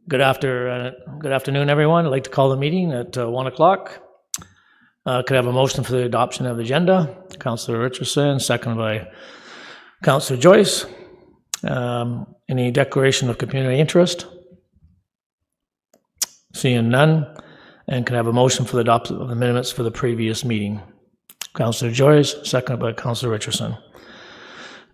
Good afternoon, everyone. I'd like to call the meeting at 1 o'clock. Could I have a motion for the adoption of the agenda? Councillor Richardson, seconded by Councillor Joyce. Any declaration of community interest? Seeing none. And can I have a motion for the adoption of the minutes for the previous meeting? Councillor Joyce, seconded by Councillor Richardson.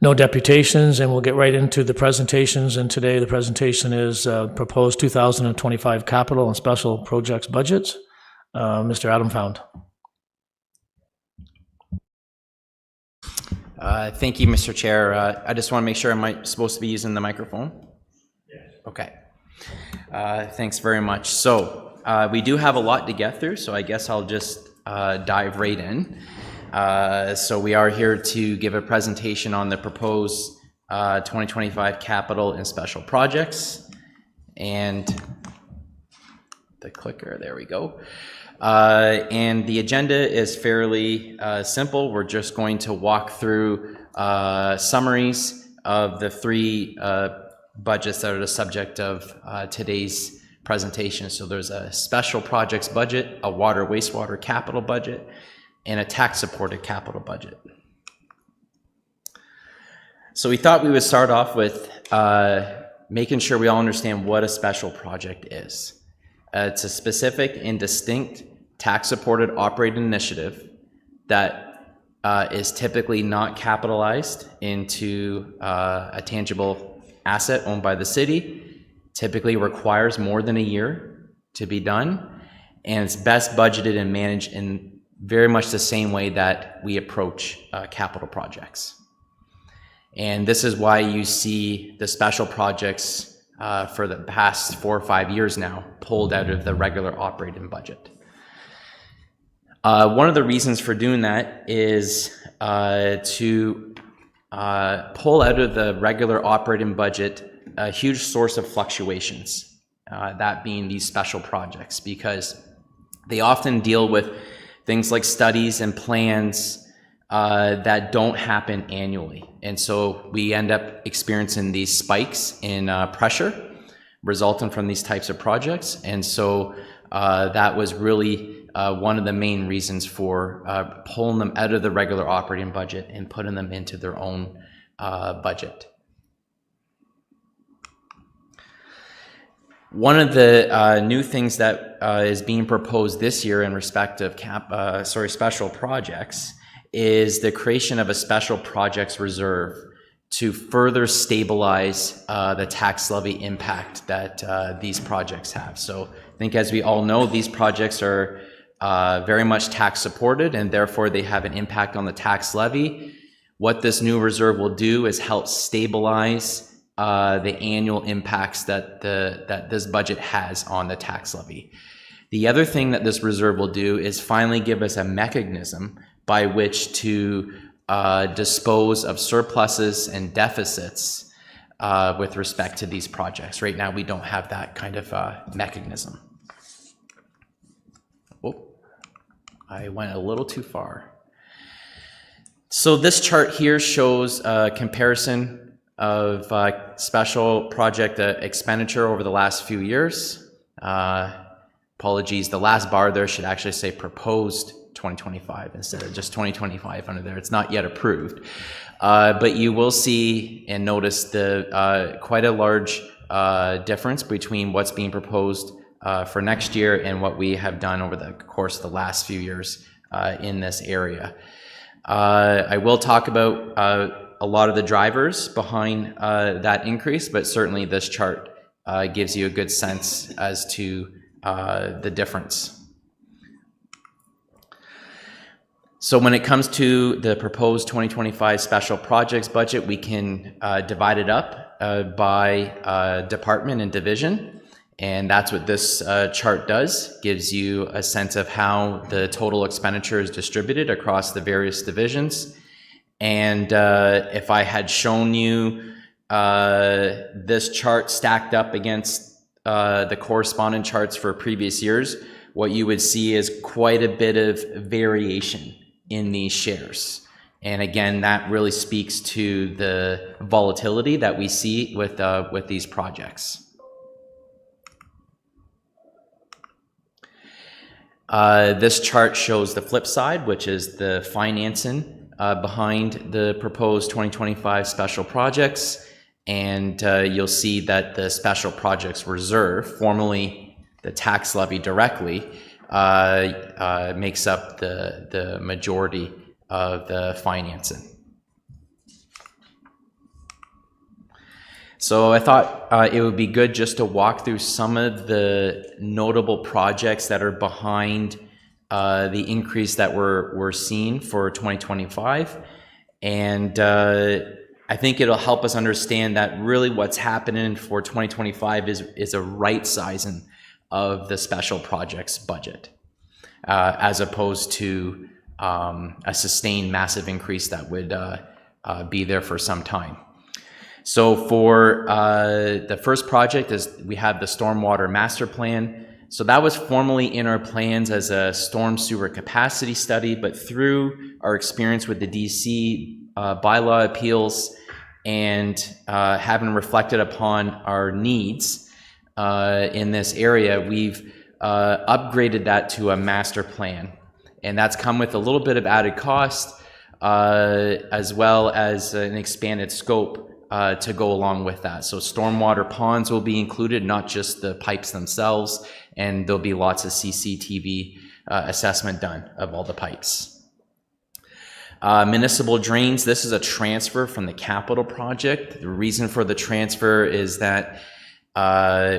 No deputations, and we'll get right into the presentations. And today the presentation is proposed 2025 capital and special projects budgets. Mr. Adam Found. Thank you, Mr. Chair. I just want to make sure I'm supposed to be using the microphone. Yes. Okay. Thanks very much. So we do have a lot to get through, so I guess I'll just dive right in. So we are here to give a presentation on the proposed 2025 capital and special projects. And the clicker, there we go. And the agenda is fairly simple. We're just going to walk through summaries of the three budgets that are the subject of today's presentation. So there's a special projects budget, a water wastewater capital budget, and a tax-supported capital budget. So we thought we would start off with making sure we all understand what a special project is. It's a specific and distinct tax-supported operating initiative that is typically not capitalized into a tangible asset owned by the city, typically requires more than a year to be done, and it's best budgeted and managed in very much the same way that we approach capital projects. And this is why you see the special projects for the past 4 or 5 years now pulled out of the regular operating budget. One of the reasons for doing that is to pull out of the regular operating budget a huge source of fluctuations, that being these special projects, because they often deal with things like studies and plans that don't happen annually. And so we end up experiencing these spikes in pressure resulting from these types of projects. And so that was really one of the main reasons for pulling them out of the regular operating budget and putting them into their own budget. One of the new things that is being proposed this year in respect of special projects is the creation of a special projects reserve to further stabilize the tax levy impact that these projects have. So I think, as we all know, these projects are very much tax supported, and therefore they have an impact on the tax levy. What this new reserve will do is help stabilize the annual impacts that this budget has on the tax levy. The other thing that this reserve will do is finally give us a mechanism by which to dispose of surpluses and deficits with respect to these projects. Right now, we don't have that kind of mechanism. Oh, I went a little too far. So this chart here shows a comparison of special project expenditure over the last few years. Apologies, the last bar there should actually say proposed 2025 instead of just 2025 under there. It's not yet approved. But you will see and notice the quite a large difference between what's being proposed for next year and what we have done over the course of the last few years in this area. I will talk about a lot of the drivers behind that increase, but certainly this chart gives you a good sense as to the difference. So when it comes to the proposed 2025 special projects budget, we can divide it up by department and division. And that's what this chart does, gives you a sense of how the total expenditure is distributed across the various divisions. And if I had shown you this chart stacked up against the corresponding charts for previous years, what you would see is quite a bit of variation in these shares. And again, that really speaks to the volatility that we see with these projects. This chart shows the flip side, which is the financing behind the proposed 2025 special projects. And you'll see that the special projects reserve, formerly the tax levy directly, makes up the majority of the financing. So I thought it would be good just to walk through some of the notable projects that are behind the increase that we're seeing for 2025. And I think it'll help us understand that really what's happening for 2025 is a right sizing of the special projects budget, as opposed to a sustained massive increase that would be there for some time. So for the first project is we have the Stormwater Master Plan. So that was formerly in our plans as a storm sewer capacity study, but through our experience with the DC bylaw appeals and having reflected upon our needs in this area, we've upgraded that to a master plan. And that's come with a little bit of added cost, as well as an expanded scope to go along with that. So stormwater ponds will be included, not just the pipes themselves, and there'll be lots of CCTV assessment done of all the pipes. Municipal drains, this is a transfer from the capital project. The reason for the transfer is that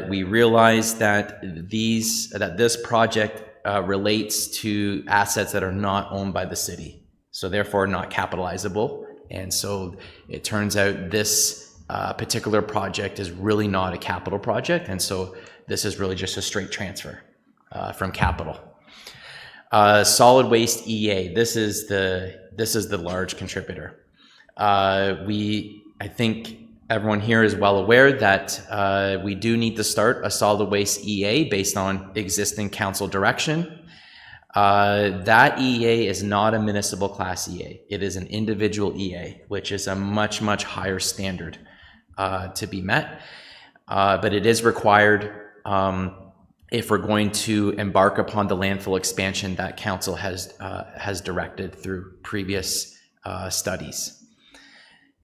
we realized that this project relates to assets that are not owned by the city, so therefore not capitalizable. And so it turns out this particular project is really not a capital project, and so this is really just a straight transfer from capital. Solid waste EA, this is the large contributor. I think everyone here is well aware that we do need to start a solid waste EA based on existing council direction. That EA is not a municipal class EA. It is an individual EA, which is a much, much higher standard to be met. But it is required if we're going to embark upon the landfill expansion that council has directed through previous studies.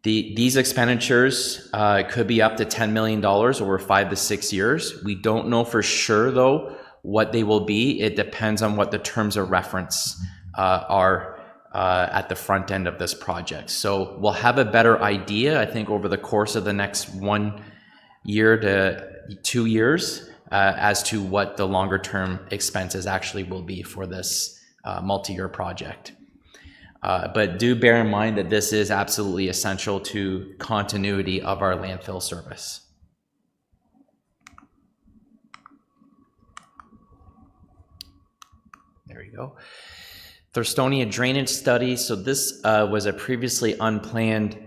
These expenditures could be up to $10 million over 5 to 6 years. We don't know for sure, though, what they will be. It depends on what the terms of reference are at the front end of this project. So we'll have a better idea, I think, over the course of the next 1 year to 2 years as to what the longer term expenses actually will be for this multi-year project. But do bear in mind that this is absolutely essential to continuity of our landfill service. There you go. Thurstonnia drainage study. So this was a previously unplanned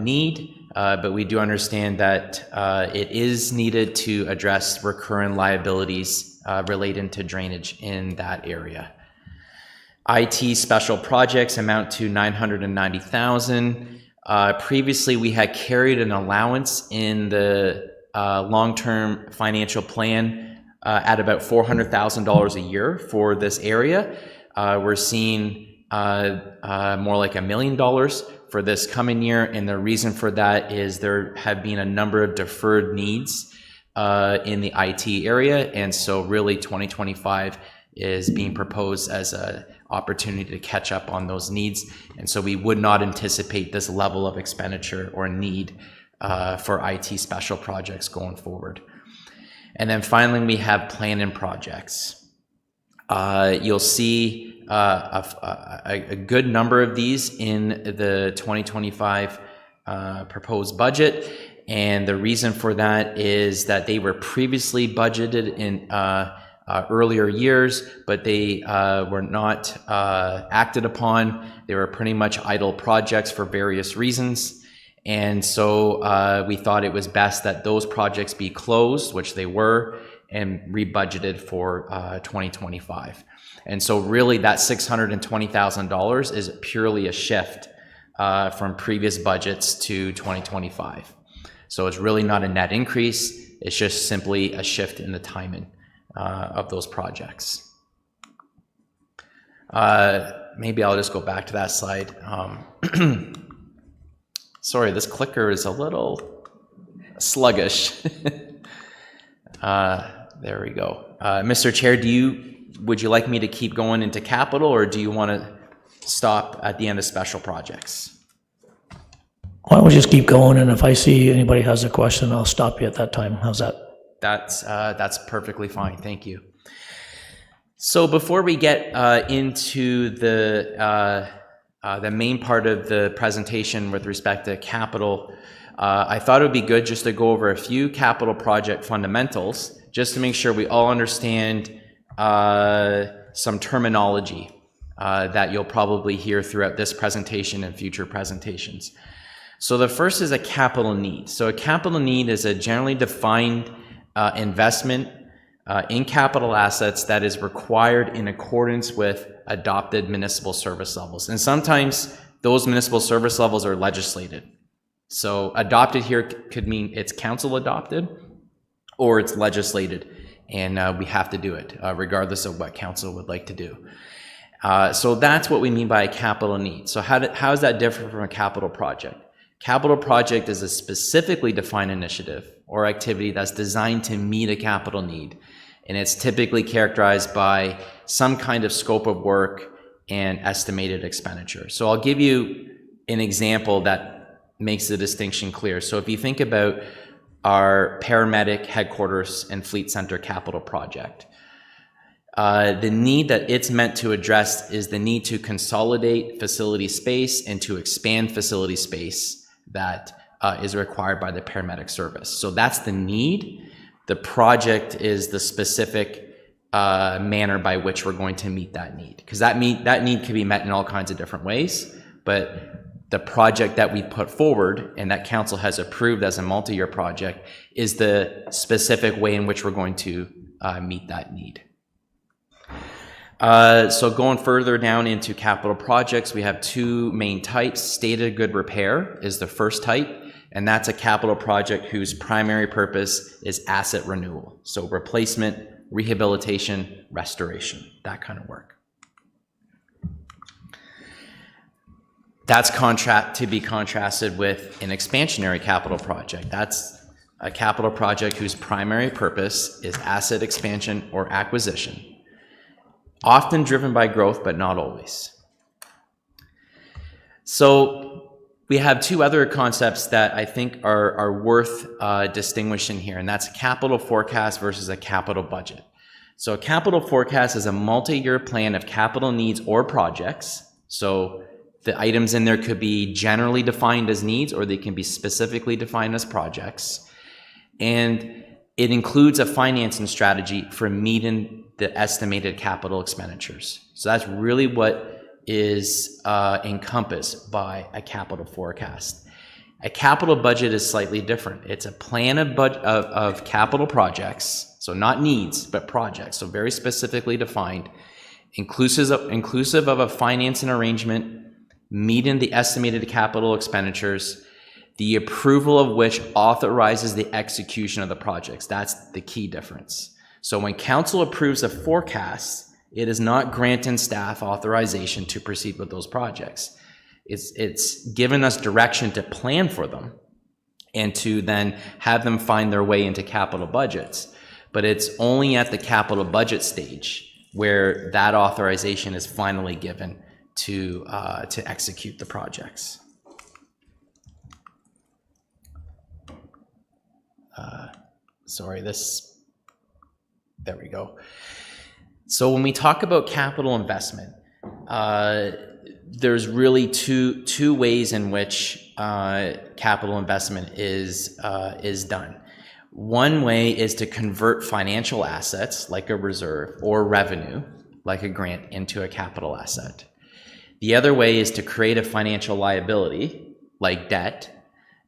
need, but we do understand that it is needed to address recurrent liabilities related to drainage in that area. IT special projects amount to $990,000. Previously, we had carried an allowance in the long-term financial plan at about $400,000 a year for this area. We're seeing more like $1 million for this coming year, and the reason for that is there have been a number of deferred needs in the IT area, and so really 2025 is being proposed as an opportunity to catch up on those needs, and so we would not anticipate this level of expenditure or need for IT special projects going forward. And then finally, we have planning projects. You'll see a good number of these in the 2025 proposed budget, and the reason for that is that they were previously budgeted in earlier years, but they were not acted upon. They were pretty much idle projects for various reasons. And so we thought it was best that those projects be closed, which they were, and rebudgeted for 2025. And so really that $620,000 is purely a shift from previous budgets to 2025. So it's really not a net increase. It's just simply a shift in the timing of those projects. Maybe I'll just go back to that slide. Sorry, this clicker is a little sluggish. There we go. Mr. Chair, would you like me to keep going into capital, or do you want to stop at the end of special projects? Why don't we just keep going, and if I see anybody has a question, I'll stop you at that time. How's that? That's perfectly fine. Thank you. So before we get into the main part of the presentation with respect to capital, I thought it would be good just to go over a few capital project fundamentals, just to make sure we all understand some terminology that you'll probably hear throughout this presentation and future presentations. So the first is a capital need. So a capital need is a generally defined investment in capital assets that is required in accordance with adopted municipal service levels. And sometimes those municipal service levels are legislated. So adopted here could mean it's council adopted or it's legislated, and we have to do it regardless of what council would like to do. So that's what we mean by a capital need. So how does that differ from a capital project? Capital project is a specifically defined initiative or activity that's designed to meet a capital need. And it's typically characterized by some kind of scope of work and estimated expenditure. So I'll give you an example that makes the distinction clear. So if you think about our paramedic headquarters and fleet center capital project, the need that it's meant to address is the need to consolidate facility space and to expand facility space that is required by the paramedic service. So that's the need. The project is the specific manner by which we're going to meet that need. Because that need can be met in all kinds of different ways, but the project that we put forward and that council has approved as a multi-year project is the specific way in which we're going to meet that need. So going further down into capital projects, we have two main types. Stated good repair is the first type, and that's a capital project whose primary purpose is asset renewal. So replacement, rehabilitation, restoration, that kind of work. That's to be contrasted with an expansionary capital project. That's a capital project whose primary purpose is asset expansion or acquisition, often driven by growth, but not always. So we have two other concepts that I think are worth distinguishing here, and that's a capital forecast versus a capital budget. So a capital forecast is a multi-year plan of capital needs or projects. So the items in there could be generally defined as needs, or they can be specifically defined as projects. And it includes a financing strategy for meeting the estimated capital expenditures. So that's really what is encompassed by a capital forecast. A capital budget is slightly different. It's a plan of capital projects, so not needs, but projects, so very specifically defined, inclusive of a financing arrangement, meeting the estimated capital expenditures, the approval of which authorizes the execution of the projects. That's the key difference. So when council approves a forecast, it is not granting staff authorization to proceed with those projects. It's given us direction to plan for them and to then have them find their way into capital budgets. But it's only at the capital budget stage where that authorization is finally given to execute the projects. There we go. So when we talk about capital investment, there's really two ways in which capital investment is done. One way is to convert financial assets like a reserve or revenue like a grant into a capital asset. The other way is to create a financial liability like debt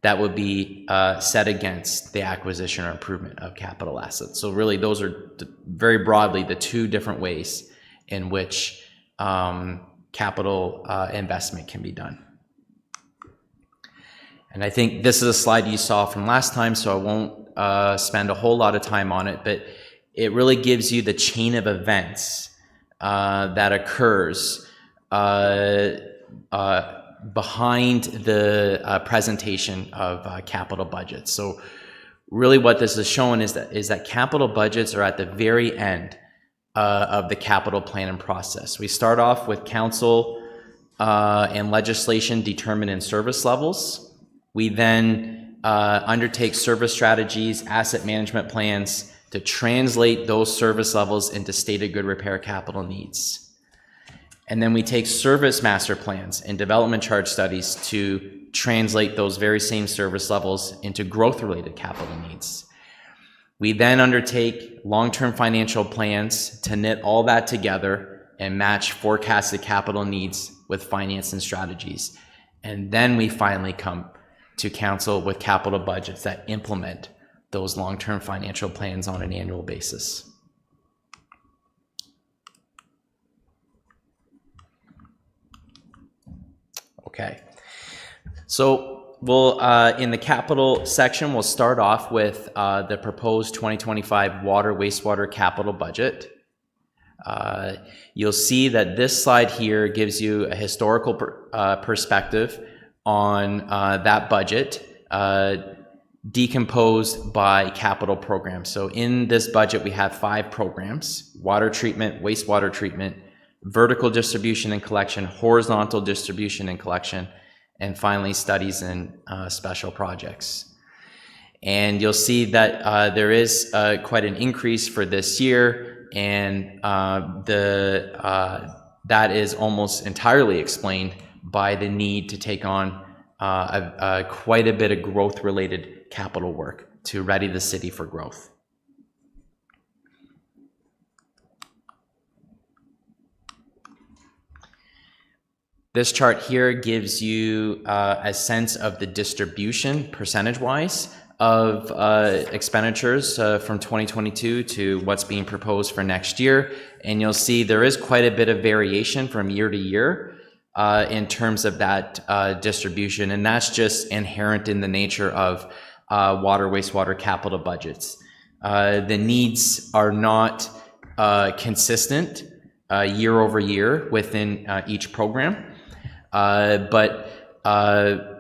that would be set against the acquisition or improvement of capital assets. So really those are very broadly the two different ways in which capital investment can be done. And I think this is a slide you saw from last time, so I won't spend a whole lot of time on it, but it really gives you the chain of events that occurs behind the presentation of capital budgets. So really what this is showing is that capital budgets are at the very end of the capital planning process. We start off with council and legislation determining service levels. We then undertake service strategies, asset management plans to translate those service levels into stated good repair capital needs. And then we take service master plans and development charge studies to translate those very same service levels into growth-related capital needs. We then undertake long-term financial plans to knit all that together and match forecasted capital needs with financing strategies. And then we finally come to council with capital budgets that implement those long-term financial plans on an annual basis. Okay, so we'll, in the capital section, we'll start off with the proposed 2025 water wastewater capital budget. You'll see that this slide here gives you a historical perspective on that budget, decomposed by capital programs. So in this budget, we have 5 programs: water treatment, wastewater treatment, vertical distribution and collection, horizontal distribution and collection, and finally studies and special projects. And you'll see that there is quite an increase for this year, and that is almost entirely explained by the need to take on quite a bit of growth-related capital work to ready the city for growth. This chart here gives you a sense of the distribution percentage-wise of expenditures from 2022 to what's being proposed for next year. And you'll see there is quite a bit of variation from year to year in terms of that distribution. And that's just inherent in the nature of water, wastewater capital budgets. The needs are not consistent year over year within each program. But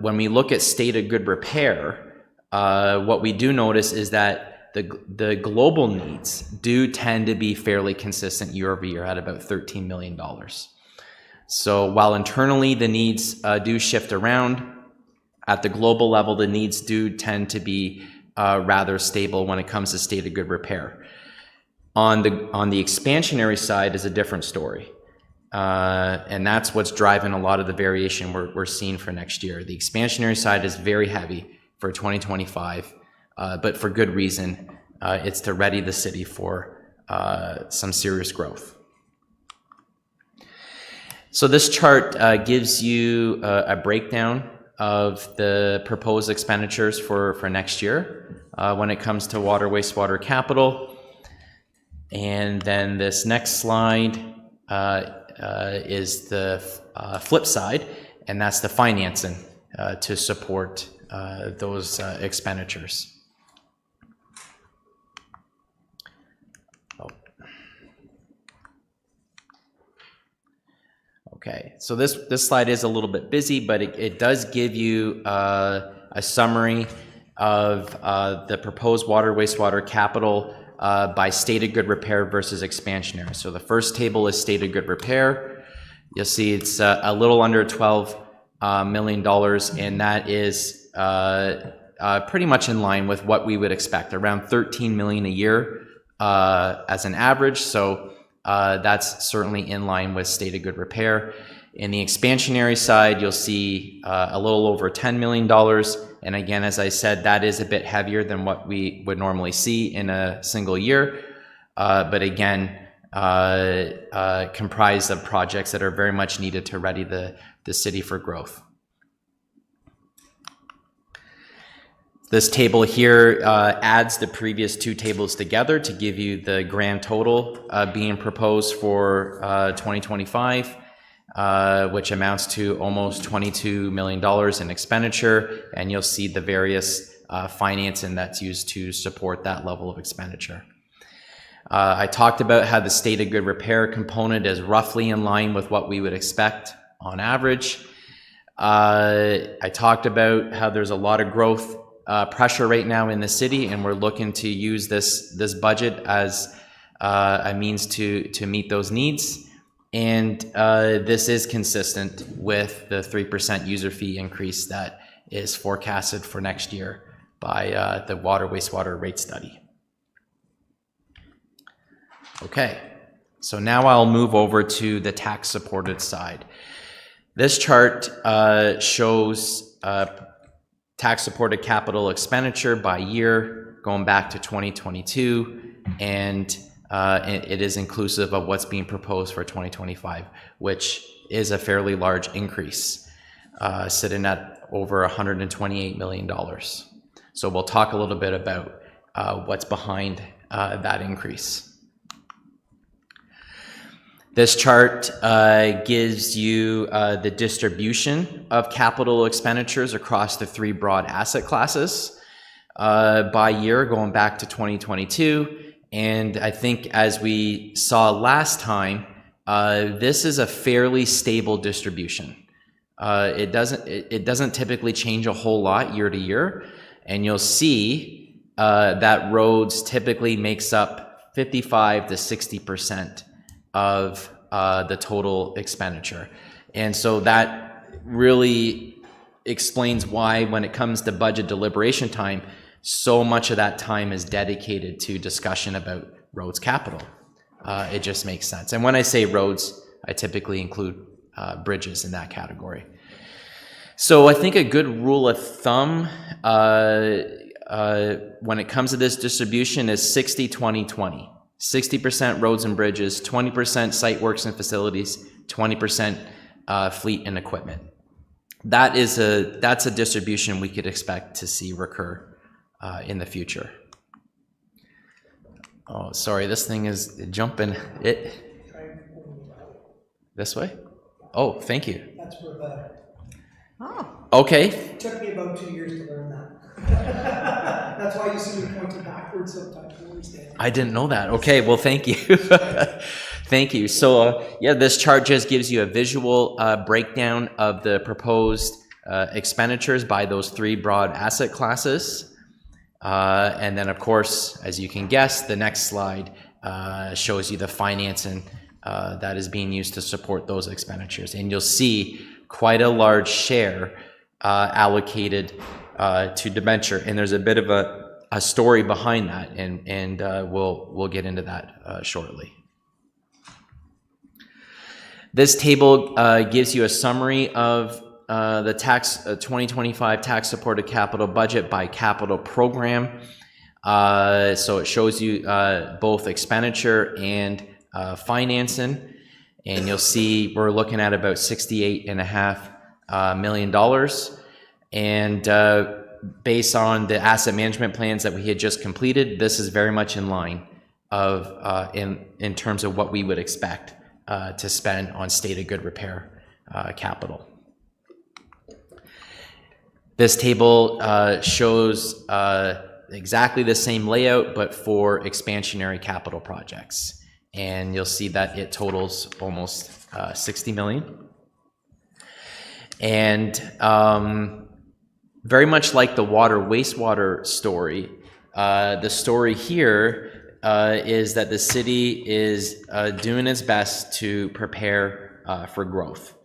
when we look at stated good repair, what we do notice is that the global needs do tend to be fairly consistent year over year at about $13 million. So while internally the needs do shift around, at the global level the needs do tend to be rather stable when it comes to stated good repair. On the expansionary side is a different story. And that's what's driving a lot of the variation we're seeing for next year. The expansionary side is very heavy for 2025, but for good reason. It's to ready the city for some serious growth. So this chart gives you a breakdown of the proposed expenditures for next year when it comes to water, wastewater capital. And then this next slide is the flip side, and that's the financing to support those expenditures. Okay, so this slide is a little bit busy, but it does give you a summary of the proposed water, wastewater capital by stated good repair versus expansionary. So the first table is stated good repair. You'll see it's a little under $12 million, and that is pretty much in line with what we would expect, around $13 million a year as an average. So that's certainly in line with stated good repair. In the expansionary side, you'll see a little over $10 million. And again, as I said, that is a bit heavier than what we would normally see in a single year. But again, comprised of projects that are very much needed to ready the city for growth. This table here adds the previous 2 tables together to give you the grand total being proposed for 2025, which amounts to almost $22 million in expenditure, and you'll see the various financing that's used to support that level of expenditure. I talked about how the state of good repair component is roughly in line with what we would expect on average. I talked about how there's a lot of growth pressure right now in the city, and we're looking to use this budget as a means to meet those needs. And this is consistent with the 3% user fee increase that is forecasted for next year by the water wastewater rate study. Okay, so now I'll move over to the tax supported side. This chart shows tax supported capital expenditure by year going back to 2022, and it is inclusive of what's being proposed for 2025, which is a fairly large increase, sitting at over $128 million. So we'll talk a little bit about what's behind that increase. This chart gives you the distribution of capital expenditures across the three broad asset classes by year going back to 2022. And I think as we saw last time, this is a fairly stable distribution. It doesn't typically change a whole lot year to year. And you'll see that roads typically makes up 55 to 60% of the total expenditure. And so that really explains why when it comes to budget deliberation time, so much of that time is dedicated to discussion about roads capital. It just makes sense. And when I say roads, I typically include bridges in that category. So I think a good rule of thumb when it comes to this distribution is 60-20-20. 60% roads and bridges, 20% site works and facilities, 20% fleet and equipment. That's a distribution we could expect to see recur in the future. Oh, sorry, this thing is jumping. This way? Oh, thank you. That's for better. Oh. Okay. It took me about 2 years to learn that. That's why you see me pointing backwards sometimes. I didn't know that. Okay, well, thank you. Thank you. So, yeah, this chart just gives you a visual breakdown of the proposed expenditures by those three broad asset classes. And then, of course, as you can guess, the next slide shows you the financing that is being used to support those expenditures. And you'll see quite a large share allocated to debenture. And there's a bit of a story behind that, and we'll get into that shortly. This table gives you a summary of the 2025 tax supported capital budget by capital program. So it shows you both expenditure and financing, and you'll see we're looking at about $68.5 million. And based on the asset management plans that we had just completed, this is very much in line of in terms of what we would expect to spend on state of good repair capital. This table shows exactly the same layout, but for expansionary capital projects. And you'll see that it totals almost 60 million. And very much like the water wastewater story, the story here is that the city is doing its best to prepare for growth.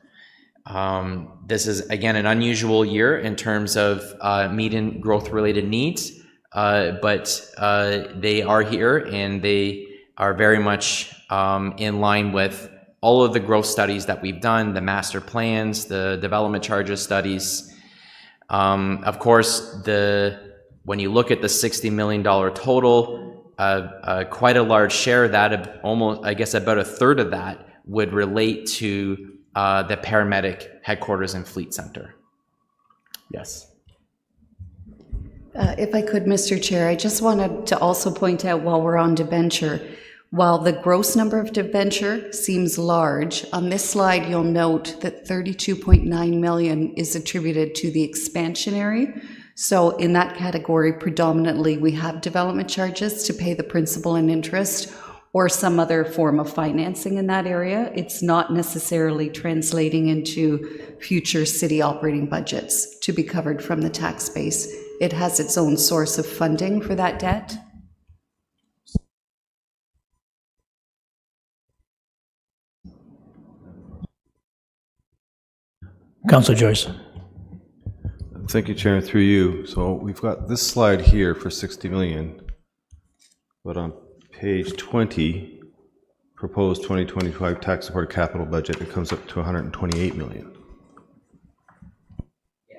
This is, again, an unusual year in terms of meeting growth-related needs, but they are here, and they are very much in line with all of the growth studies that we've done, the master plans, the development charges studies. Of course, when you look at the $60 million total, quite a large share of that, almost, I guess about a third of that, would relate to the paramedic headquarters and fleet center. Yes. If I could, Mr. Chair, I just wanted to also point out while we're on debenture, while the gross number of debenture seems large, on this slide you'll note that 32.9 million is attributed to the expansionary. So in that category, predominantly we have development charges to pay the principal and interest, or some other form of financing in that area. It's not necessarily translating into future city operating budgets to be covered from the tax base. It has its own source of funding for that debt. Councillor Joyce. Thank you, Chair, through you. So we've got this slide here for 60 million, but on page 20, proposed 2025 tax supported capital budget, it comes up to 128 million.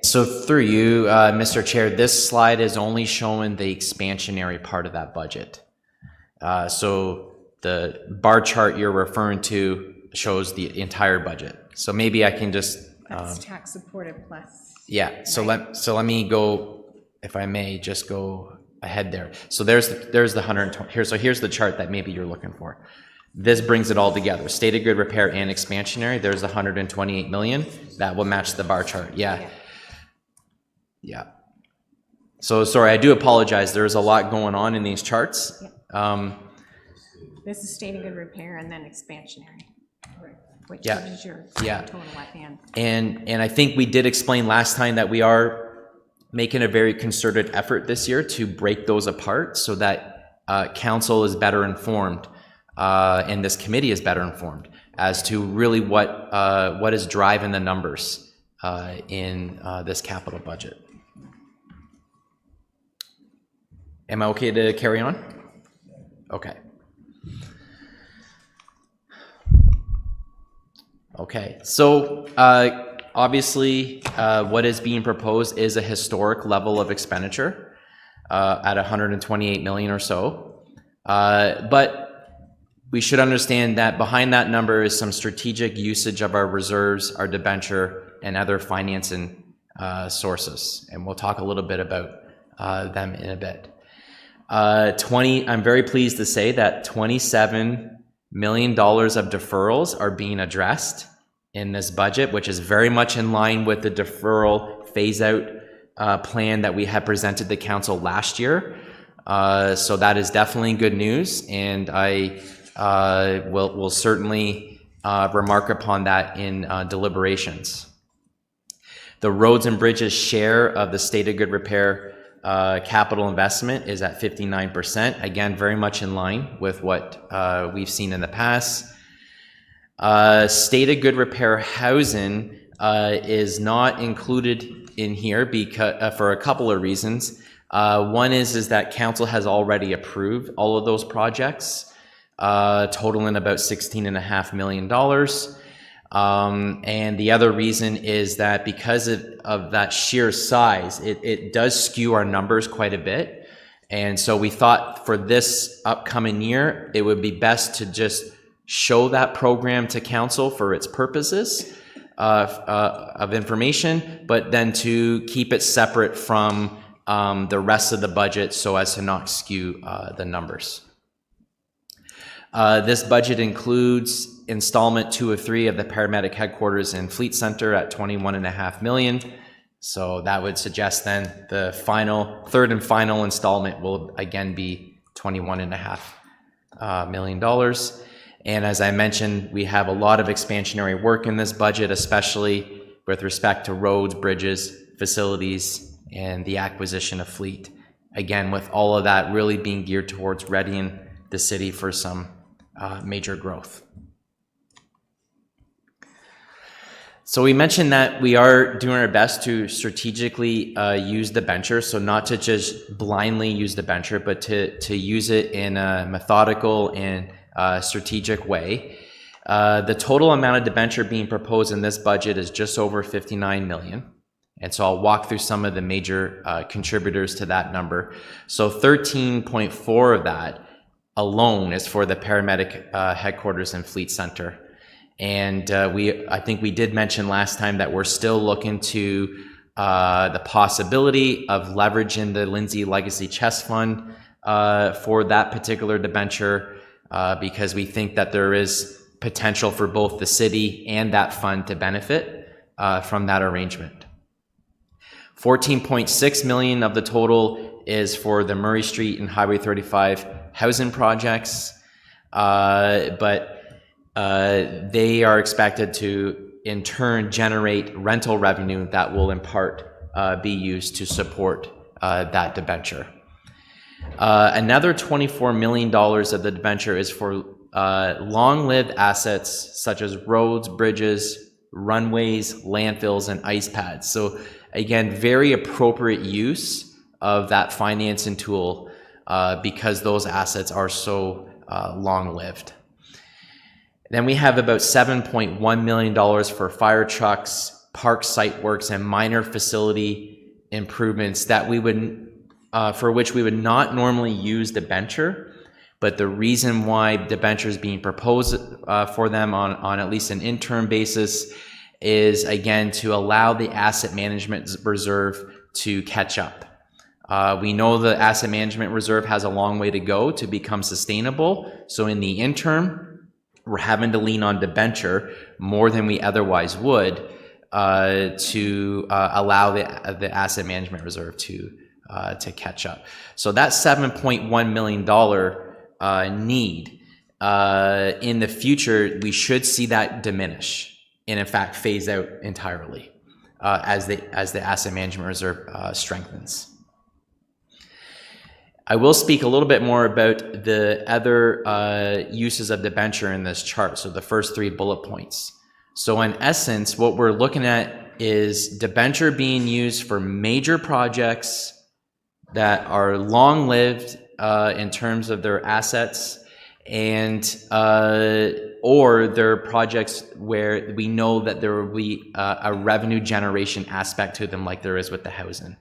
So through you, Mr. Chair, this slide is only showing the expansionary part of that budget. So the bar chart you're referring to shows the entire budget. So maybe I can just That's tax supported plus. yeah. So let me go, if I may, just go ahead there. So there's the 120 here. So here's the chart that maybe you're looking for. This brings it all together. Stated good repair and expansionary. There's 128 million. That will match the bar chart. Yeah. Yeah. So sorry, I do apologize. There's a lot going on in these charts. This is stated good repair and then expansionary, which Yeah. is your Yeah. total at the end. And I think we did explain last time that we are making a very concerted effort this year to break those apart so that council is better informed and this committee is better informed as to really what is driving the numbers in this capital budget. Am I okay to carry on? Okay. Okay, so obviously what is being proposed is a historic level of expenditure at 128 million or so. But we should understand that behind that number is some strategic usage of our reserves, our debenture, and other financing sources. And we'll talk a little bit about them in a bit. I'm very pleased to say that $27 million of deferrals are being addressed in this budget, which is very much in line with the deferral phase-out plan that we had presented to council last year. So that is definitely good news, and I will certainly remark upon that in deliberations. The roads and bridges share of the stated good repair capital investment is at 59%. Again, very much in line with what we've seen in the past. Stated good repair housing is not included in here because for a couple of reasons. One is that council has already approved all of those projects, totaling about $16.5 million. And the other reason is that because of that sheer size, it does skew our numbers quite a bit. And so we thought for this upcoming year, it would be best to just show that program to council for its purposes of information, but then to keep it separate from the rest of the budget so as to not skew the numbers. This budget includes installment 2 of 3 of the paramedic headquarters and fleet center at $21.5 million. So that would suggest then the third and final installment will again be $21.5 million. And as I mentioned, we have a lot of expansionary work in this budget, especially with respect to roads, bridges, facilities, and the acquisition of fleet. Again, with all of that really being geared towards readying the city for some major growth. So we mentioned that we are doing our best to strategically use the debenture, so not to just blindly use the debenture, but to use it in a methodical and strategic way. The total amount of debenture being proposed in this budget is just over 59 million. And so I'll walk through some of the major contributors to that number. So 13.4 of that alone is for the paramedic headquarters and fleet center. And I think we did mention last time that we're still looking to the possibility of leveraging the Lindsay Legacy Chest Fund for that particular debenture because we think that there is potential for both the city and that fund to benefit from that arrangement. 14.6 million of the total is for the Murray Street and Highway 35 housing projects. but they are expected to, in turn, generate rental revenue that will in part be used to support that debenture. Another $24 million of the debenture is for long-lived assets such as roads, bridges, runways, landfills, and ice pads. So again, very appropriate use of that financing tool because those assets are so long-lived. Then we have about $7.1 million for fire trucks, park site works, and minor facility improvements that we would, for which we would not normally use debenture. But the reason why debenture is being proposed for them on at least an interim basis is, again, to allow the asset management reserve to catch up. We know the asset management reserve has a long way to go to become sustainable. So in the interim, we're having to lean on debenture more than we otherwise would to allow the asset management reserve to catch up. So that $7.1 million need in the future, we should see that diminish and in fact phase out entirely as the asset management reserve strengthens. I will speak a little bit more about the other uses of debenture in this chart, so the first 3 bullet points. So in essence, what we're looking at is debenture being used for major projects that are long-lived in terms of their assets, and or they're projects where we know that there will be a revenue generation aspect to them, like there is with the housing,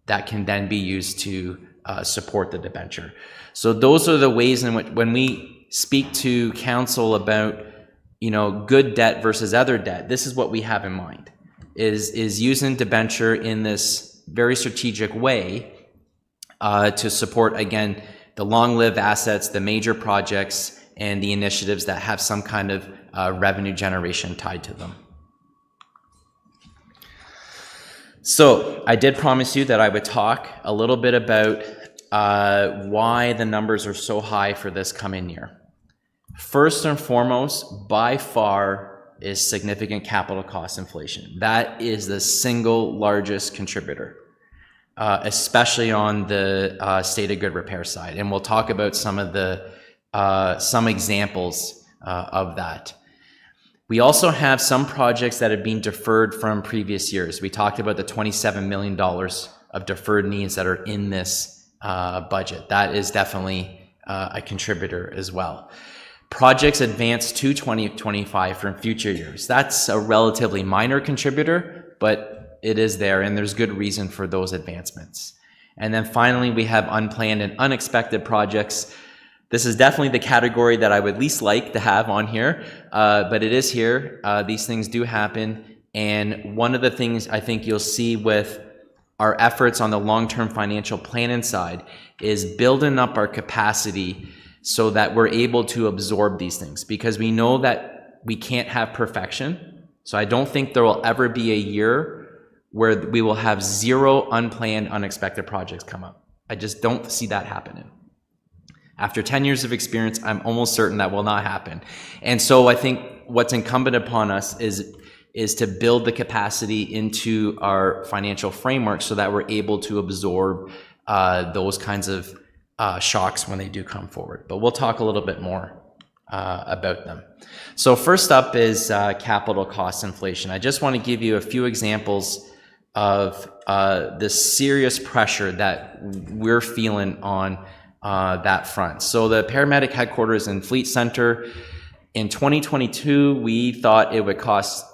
that can then be used to support the debenture. So those are the ways in which, when we speak to council about, you know, good debt versus other debt, this is what we have in mind, is using debenture in this very strategic way to support, again, the long-lived assets, the major projects, and the initiatives that have some kind of revenue generation tied to them. So I did promise you that I would talk a little bit about why the numbers are so high for this coming year. First and foremost, by far, is significant capital cost inflation. That is the single largest contributor, especially on the state of good repair side. And we'll talk about some of the some examples of that. We also have some projects that have been deferred from previous years. We talked about the $27 million of deferred needs that are in this budget. That is definitely a contributor as well. Projects advanced to 2025 from future years. That's a relatively minor contributor, but it is there, and there's good reason for those advancements. And then finally, we have unplanned and unexpected projects. This is definitely the category that I would least like to have on here, but it is here. These things do happen. And one of the things I think you'll see with our efforts on the long-term financial planning side is building up our capacity so that we're able to absorb these things, because we know that we can't have perfection. So I don't think there will ever be a year where we will have 0 unplanned, unexpected projects come up. I just don't see that happening. After 10 years of experience, I'm almost certain that will not happen. And so I think what's incumbent upon us is to build the capacity into our financial framework so that we're able to absorb those kinds of shocks when they do come forward. But we'll talk a little bit more about them. So first up is capital cost inflation. I just want to give you a few examples of the serious pressure that we're feeling on that front. So the paramedic headquarters and fleet center, in 2022, we thought it would cost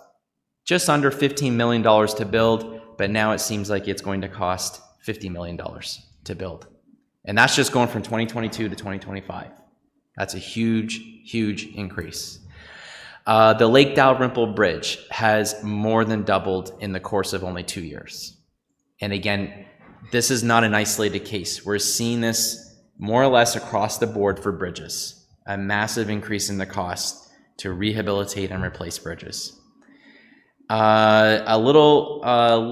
just under $15 million to build, but now it seems like it's going to cost $50 million to build. And that's just going from 2022 to 2025. That's a huge, huge increase. The Lake Dalrymple Bridge has more than doubled in the course of only 2 years. And again, this is not an isolated case. We're seeing this more or less across the board for bridges, a massive increase in the cost to rehabilitate and replace bridges. A little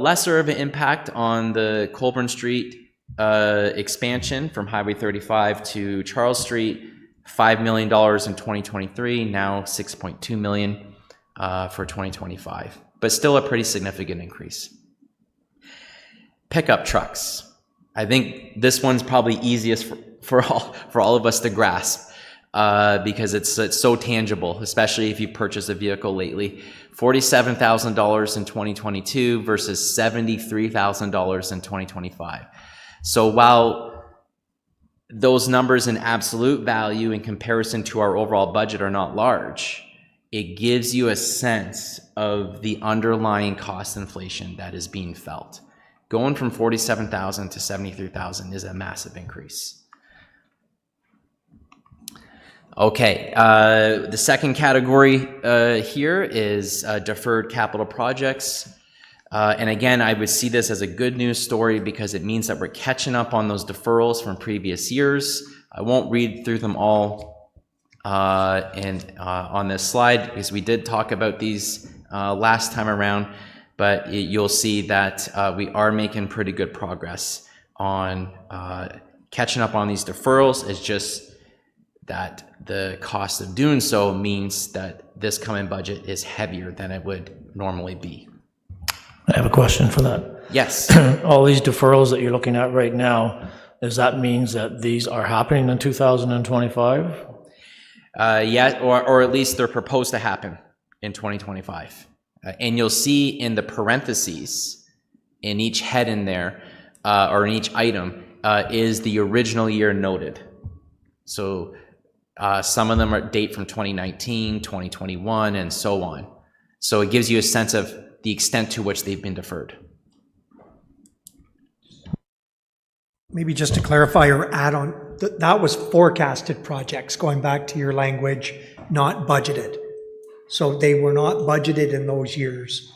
lesser of an impact on the Colborne Street expansion from Highway 35 to Charles Street. $5 million in 2023, now $6.2 million for 2025, but still a pretty significant increase. Pickup trucks. I think this one's probably easiest for all of us to grasp because it's so tangible, especially if you purchased a vehicle lately. $47,000 in 2022 versus $73,000 in 2025. So while those numbers in absolute value in comparison to our overall budget are not large, it gives you a sense of the underlying cost inflation that is being felt. Going from $47,000 to $73,000 is a massive increase. Okay, the second category here is deferred capital projects. And again, I would see this as a good news story because it means that we're catching up on those deferrals from previous years. I won't read through them all on this slide because we did talk about these last time around, but you'll see that we are making pretty good progress on catching up on these deferrals. It's just that the cost of doing so means that this coming budget is heavier than it would normally be. I have a question for that. Yes. All these deferrals that you're looking at right now, does that means that these are happening in 2025? Yeah, or at least they're proposed to happen in 2025. And you'll see in the parentheses in each head in there, or in each item, is the original year noted. So some of them are date from 2019, 2021, and so on. So it gives you a sense of the extent to which they've been deferred. Maybe just to clarify or add on, that was forecasted projects, going back to your language, not budgeted. So they were not budgeted in those years.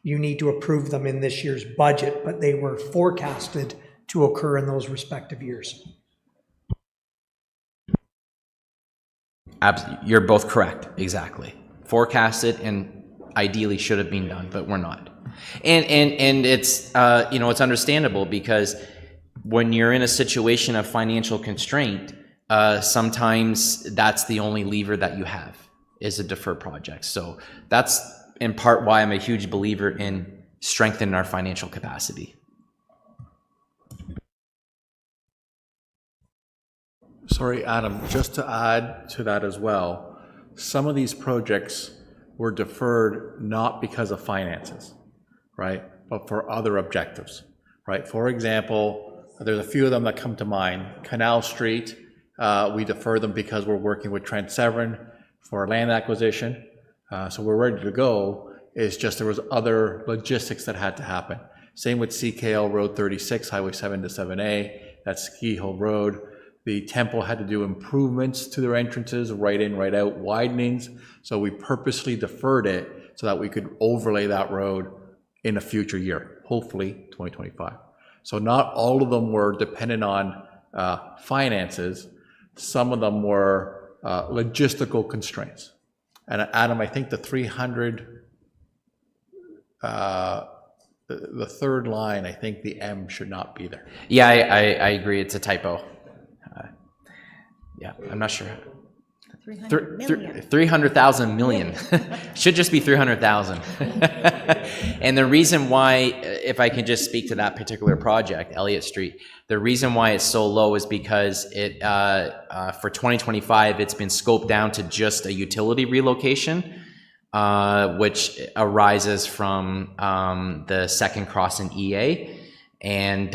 You need to approve them in this year's budget, but they were forecasted to occur in those respective years. Absolutely. You're both correct. Exactly. Forecasted and ideally should have been done, but we're not. And it's it's understandable because when you're in a situation of financial constraint, sometimes that's the only lever that you have is a deferred project. So that's in part why I'm a huge believer in strengthening our financial capacity. Sorry, Adam, just to add to that as well, some of these projects were deferred not because of finances, right, but for other objectives, right? For example, there's a few of them that come to mind. Canal Street, we defer them because we're working with Trent Severn for land acquisition. So we're ready to go. It's just there was other logistics that had to happen. Same with CKL Road 36, Highway 7 to 7A, that's Ski Hill Road. The temple had to do improvements to their entrances, right in, right out, widenings. So we purposely deferred it so that we could overlay that road in a future year, hopefully 2025. So not all of them were dependent on finances. Some of them were logistical constraints. And Adam, I think the 300, the third line, I think the M should not be there. Yeah, I agree. It's a typo. Yeah, I'm not sure. 300 million. 300,000 million. Should just be 300,000. And the reason why, if I can just speak to that particular project, Elliott Street, the reason why it's so low is because it for 2025, it's been scoped down to just a utility relocation, which arises from the second cross in EA. And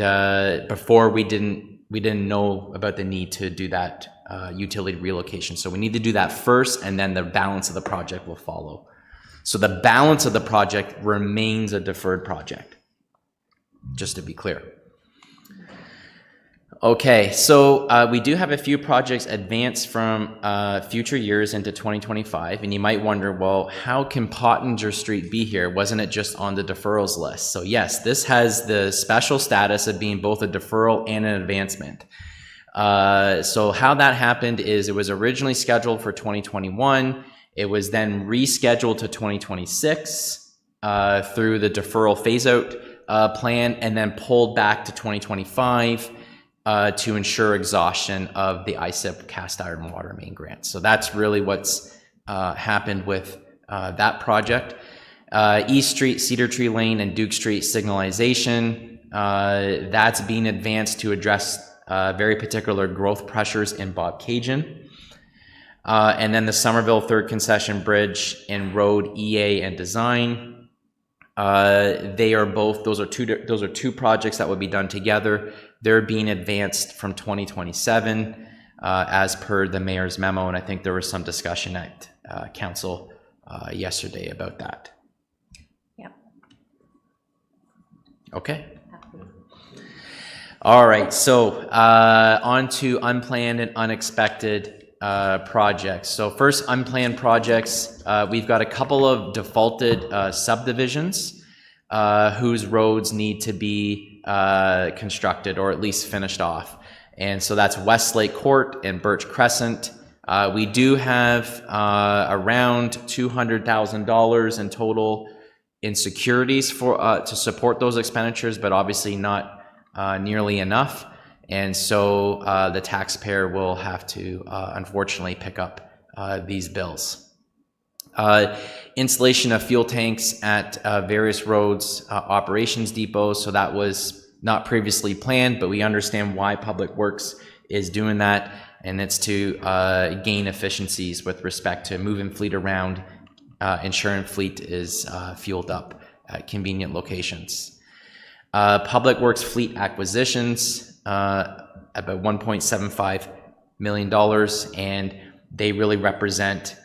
before we didn't know about the need to do that utility relocation. So we need to do that first, and then the balance of the project will follow. So the balance of the project remains a deferred project, just to be clear. Okay, so we do have a few projects advanced from future years into 2025, and you might wonder, well, how can Pottinger Street be here? Wasn't it just on the deferrals list? So yes, this has the special status of being both a deferral and an advancement. So how that happened is it was originally scheduled for 2021. It was then rescheduled to 2026 through the deferral phase-out plan, and then pulled back to 2025. to ensure exhaustion of the ISIP cast iron water main grant. So that's really what's happened with that project. East Street, Cedar Tree Lane, and Duke Street signalization, that's being advanced to address very particular growth pressures in Bobcaygeon. And then the Somerville Third Concession Bridge and Road EA and Design. They are both, those are two projects that would be done together. They're being advanced from 2027 as per the mayor's memo, and I think there was some discussion at council yesterday about that. Yep. Okay. All right, so on to unplanned and unexpected projects. So first, unplanned projects, we've got a couple of defaulted subdivisions whose roads need to be constructed or at least finished off. And so that's Westlake Court and Birch Crescent. We do have around $200,000 in total in securities for to support those expenditures, but obviously not nearly enough. And so the taxpayer will have to unfortunately pick up these bills. Installation of fuel tanks at various roads, operations depots. So that was not previously planned, but we understand why Public Works is doing that. And it's to gain efficiencies with respect to moving fleet around, ensuring fleet is fueled up at convenient locations. Public Works fleet acquisitions, about $1.75 million, and they really represent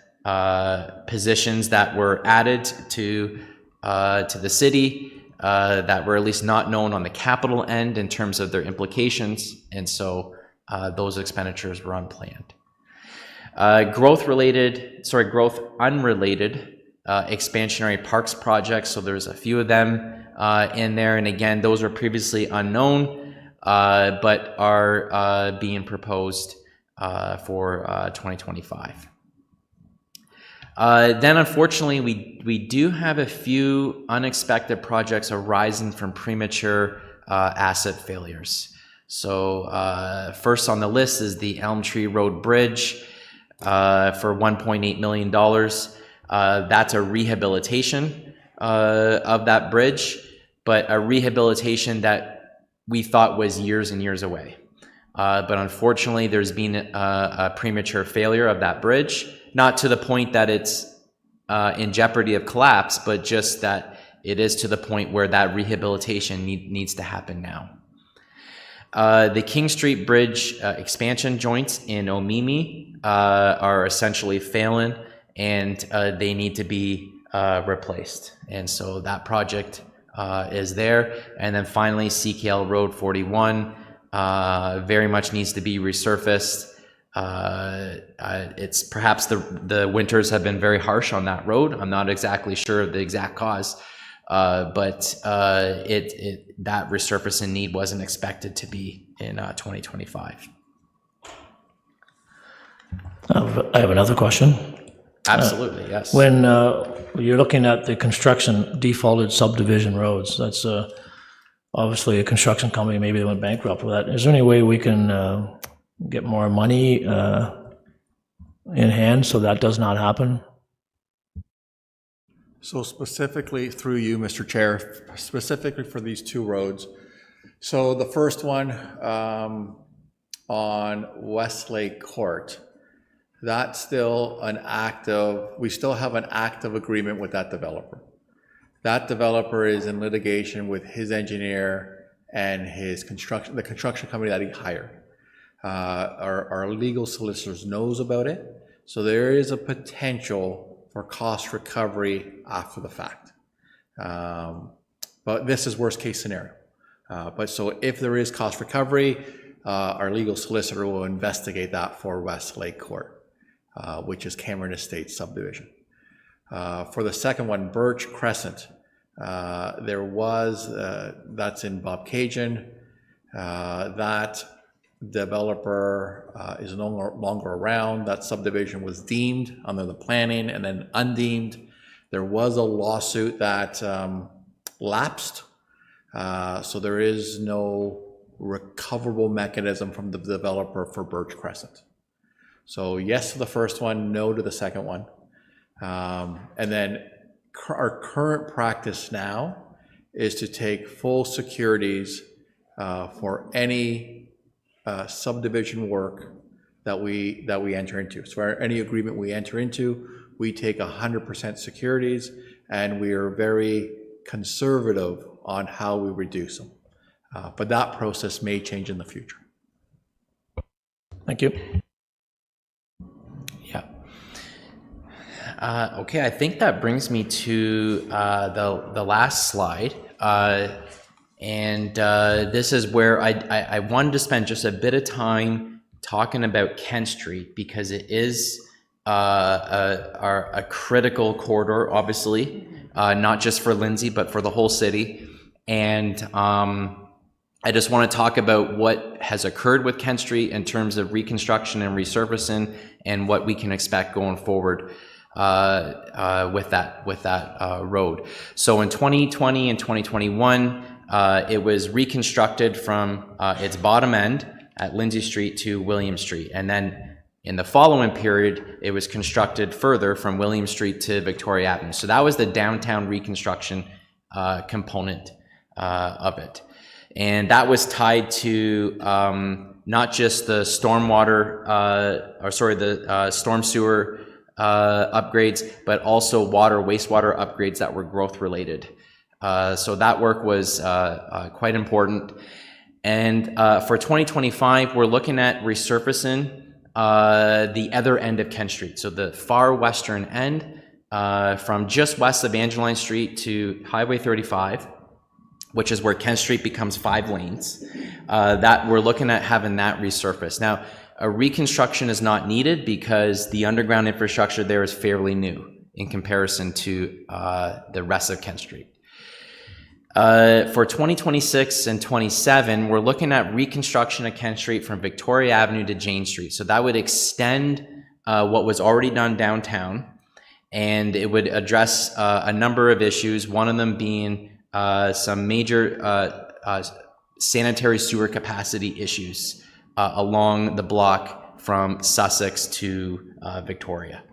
positions that were added to the city that were at least not known on the capital end in terms of their implications, and so those expenditures were unplanned. Growth unrelated expansionary parks projects, so there's a few of them in there, and again, those are previously unknown, but are being proposed for 2025. Then unfortunately, we do have a few unexpected projects arising from premature asset failures. So first on the list is the Elm Tree Road Bridge for $1.8 million. That's a rehabilitation of that bridge, but a rehabilitation that we thought was years and years away. But unfortunately, there's been a premature failure of that bridge, not to the point that it's in jeopardy of collapse, but just that it is to the point where that rehabilitation needs to happen now. The King Street Bridge expansion joints in Omimi are essentially failing, and they need to be replaced. And so that project is there. And then finally, CKL Road 41 very much needs to be resurfaced. It's perhaps the winters have been very harsh on that road. I'm not exactly sure of the exact cause, but that resurfacing need wasn't expected to be in 2025. I have another question. Absolutely, yes. When you're looking at the construction defaulted subdivision roads, that's obviously a construction company, maybe they went bankrupt with that. Is there any way we can get more money in hand so that does not happen? So specifically through you, Mr. Chair, specifically for these two roads. So the first one on Westlake Court, that's still an active, we still have an active agreement with that developer. That developer is in litigation with his engineer and his the construction company that he hired. Our legal solicitors knows about it, so there is a potential for cost recovery after the fact. But this is worst case scenario. But so if there is cost recovery, our legal solicitor will investigate that for Westlake Court, which is Cameron Estates subdivision. For the second one, Birch Crescent, there was, that's in Bobcaygeon, that developer is no longer around. That subdivision was deemed under the planning and then undeemed. There was a lawsuit that lapsed, so there is no recoverable mechanism from the developer for Birch Crescent. So yes to the first one, no to the second one. And then our current practice now is to take full securities for any subdivision work that we enter into. So for any agreement we enter into, we take 100% securities, and we are very conservative on how we reduce them. But that process may change in the future. Thank you. Yeah. Okay, I think that brings me to the last slide. This is where I wanted to spend just a bit of time talking about Kent Street, because it is a critical corridor, obviously, not just for Lindsay, but for the whole city. And I just want to talk about what has occurred with Kent Street in terms of reconstruction and resurfacing, and what we can expect going forward with that road. So in 2020 and 2021, it was reconstructed from its bottom end at Lindsay Street to William Street. And then in the following period, it was constructed further from William Street to Victoria Avenue. So that was the downtown reconstruction component of it. And that was tied to not just the stormwater, the storm sewer upgrades, but also wastewater upgrades that were growth related. So that work was quite important. And for 2025, we're looking at resurfacing the other end of Kent Street. So the far western end, from just west of Angeline Street to Highway 35, which is where Kent Street becomes 5 lanes, that we're looking at having that resurfaced. Now, a reconstruction is not needed because the underground infrastructure there is fairly new in comparison to the rest of Kent Street. For 2026 and 27, we're looking at reconstruction of Kent Street from Victoria Avenue to Jane Street. So that would extend what was already done downtown, and it would address a number of issues, one of them being some major sanitary sewer capacity issues along the block from Sussex to Victoria.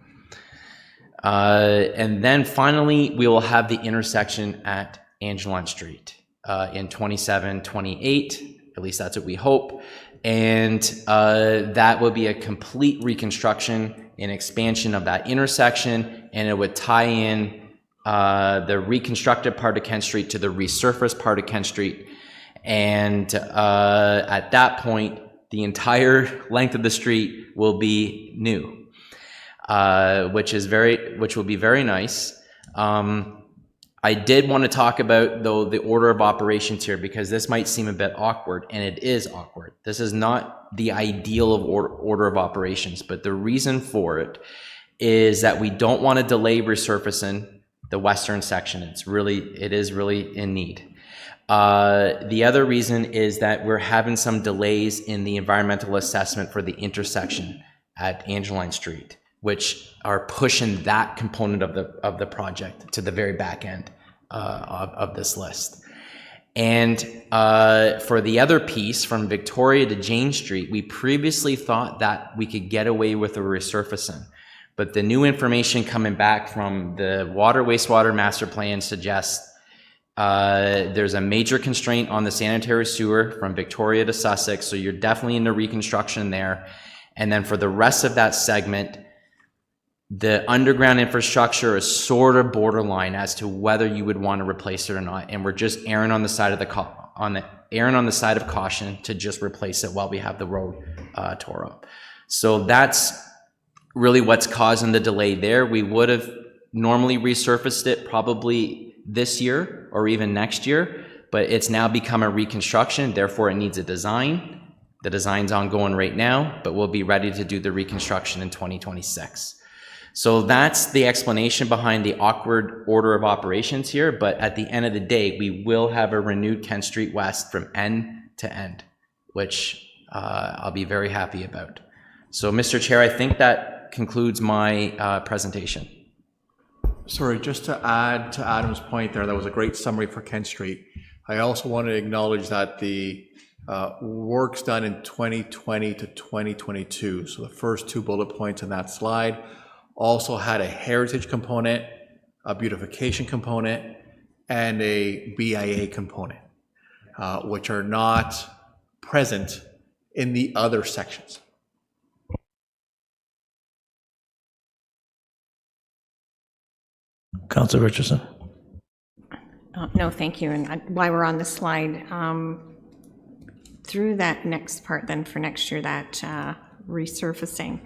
And then finally, we will have the intersection at Angeline Street in 27, 28, at least that's what we hope. And that will be a complete reconstruction and expansion of that intersection, and it would tie in the reconstructed part of Kent Street to the resurfaced part of Kent Street. And at that point, the entire length of the street will be new, which will be very nice. I did want to talk about, though, the order of operations here, because this might seem a bit awkward, and it is awkward. This is not the ideal of order of operations, but the reason for it is that we don't want to delay resurfacing the western section. It is really in need. The other reason is that we're having some delays in the environmental assessment for the intersection at Angeline Street, which are pushing that component of the project to the very back end of this list. And for the other piece, from Victoria to Jane Street, we previously thought that we could get away with a resurfacing, but the new information coming back from the wastewater master plan suggests there's a major constraint on the sanitary sewer from Victoria to Sussex, so you're definitely into reconstruction there. And then for the rest of that segment, the underground infrastructure is sort of borderline as to whether you would want to replace it or not, and we're just erring on the side of caution to just replace it while we have the road tore up. So that's really what's causing the delay there. We would have normally resurfaced it probably this year or even next year, but it's now become a reconstruction, therefore it needs a design. The design's ongoing right now, but we'll be ready to do the reconstruction in 2026. So that's the explanation behind the awkward order of operations here, but at the end of the day, we will have a renewed Kent Street West from end to end, which I'll be very happy about. So, Mr. Chair, I think that concludes my presentation. Sorry, just to add to Adam's point there, that was a great summary for Kent Street. I also want to acknowledge that the works done in 2020 to 2022. So the first two bullet points in that slide also had a heritage component, a beautification component, and a BIA component, which are not present in the other sections. Councillor Richardson. No, thank you. And while we're on the slide, through that next part then for next year, that resurfacing,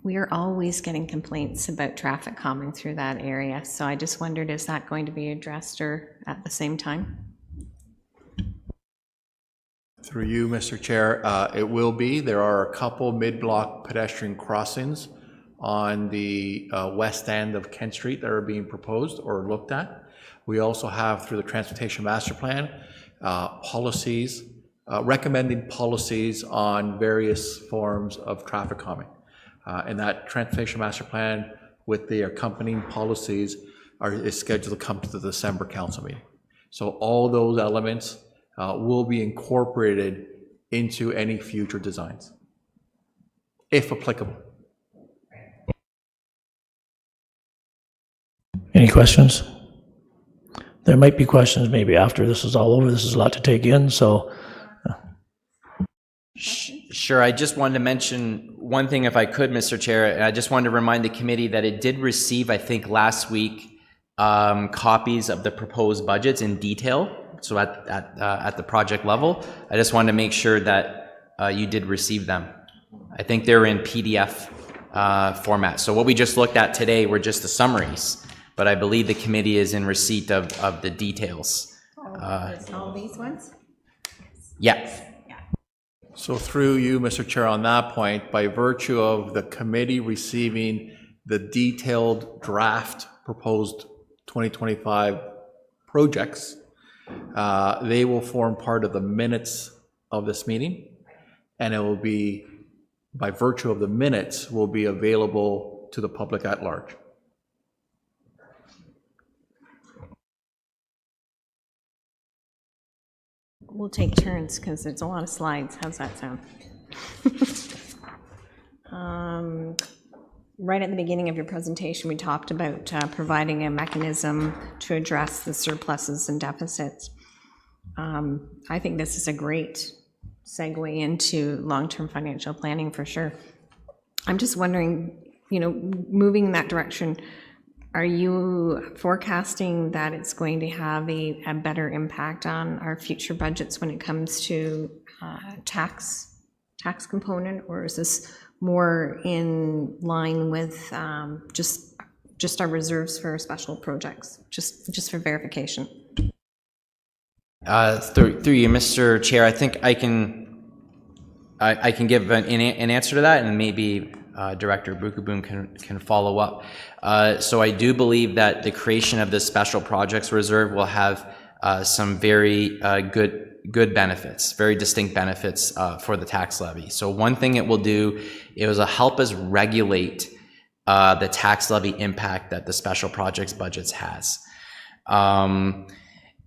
we are always getting complaints about traffic calming through that area. So I just wondered, is that going to be addressed or at the same time? Through you, Mr. Chair, it will be. There are a couple mid-block pedestrian crossings on the west end of Kent Street that are being proposed or looked at. We also have, through the Transportation Master Plan, policies, recommending policies on various forms of traffic calming. And that Transportation Master Plan with the accompanying policies is scheduled to come to the December council meeting. So all those elements will be incorporated into any future designs, if applicable. Any questions? There might be questions maybe after this is all over. This is a lot to take in, so. Sure, I just wanted to mention one thing if I could, Mr. Chair, and I just wanted to remind the committee that it did receive, I think last week, copies of the proposed budgets in detail, so at the project level. I just wanted to make sure that you did receive them. I think they're in PDF format. So what we just looked at today were just the summaries, but I believe the committee is in receipt of the details. All these ones? Yeah. So through you, Mr. Chair, on that point, by virtue of the committee receiving the detailed draft proposed 2025 projects, they will form part of the minutes of this meeting, and it will be, by virtue of the minutes, will be available to the public at large. We'll take turns because there's a lot of slides. How's that sound? Right at the beginning of your presentation, we talked about providing a mechanism to address the surpluses and deficits. I think this is a great segue into long-term financial planning for sure. I'm just wondering, moving in that direction, are you forecasting that it's going to have a better impact on our future budgets when it comes to tax component, or is this more in line with just our reserves for special projects, just for verification? Through you, Mr. Chair, I think I can give an answer to that, and maybe Director Bukaboom can follow up. So I do believe that the creation of this special projects reserve will have some very good benefits, very distinct benefits for the tax levy. So one thing it will do is help us regulate the tax levy impact that the special projects budgets has.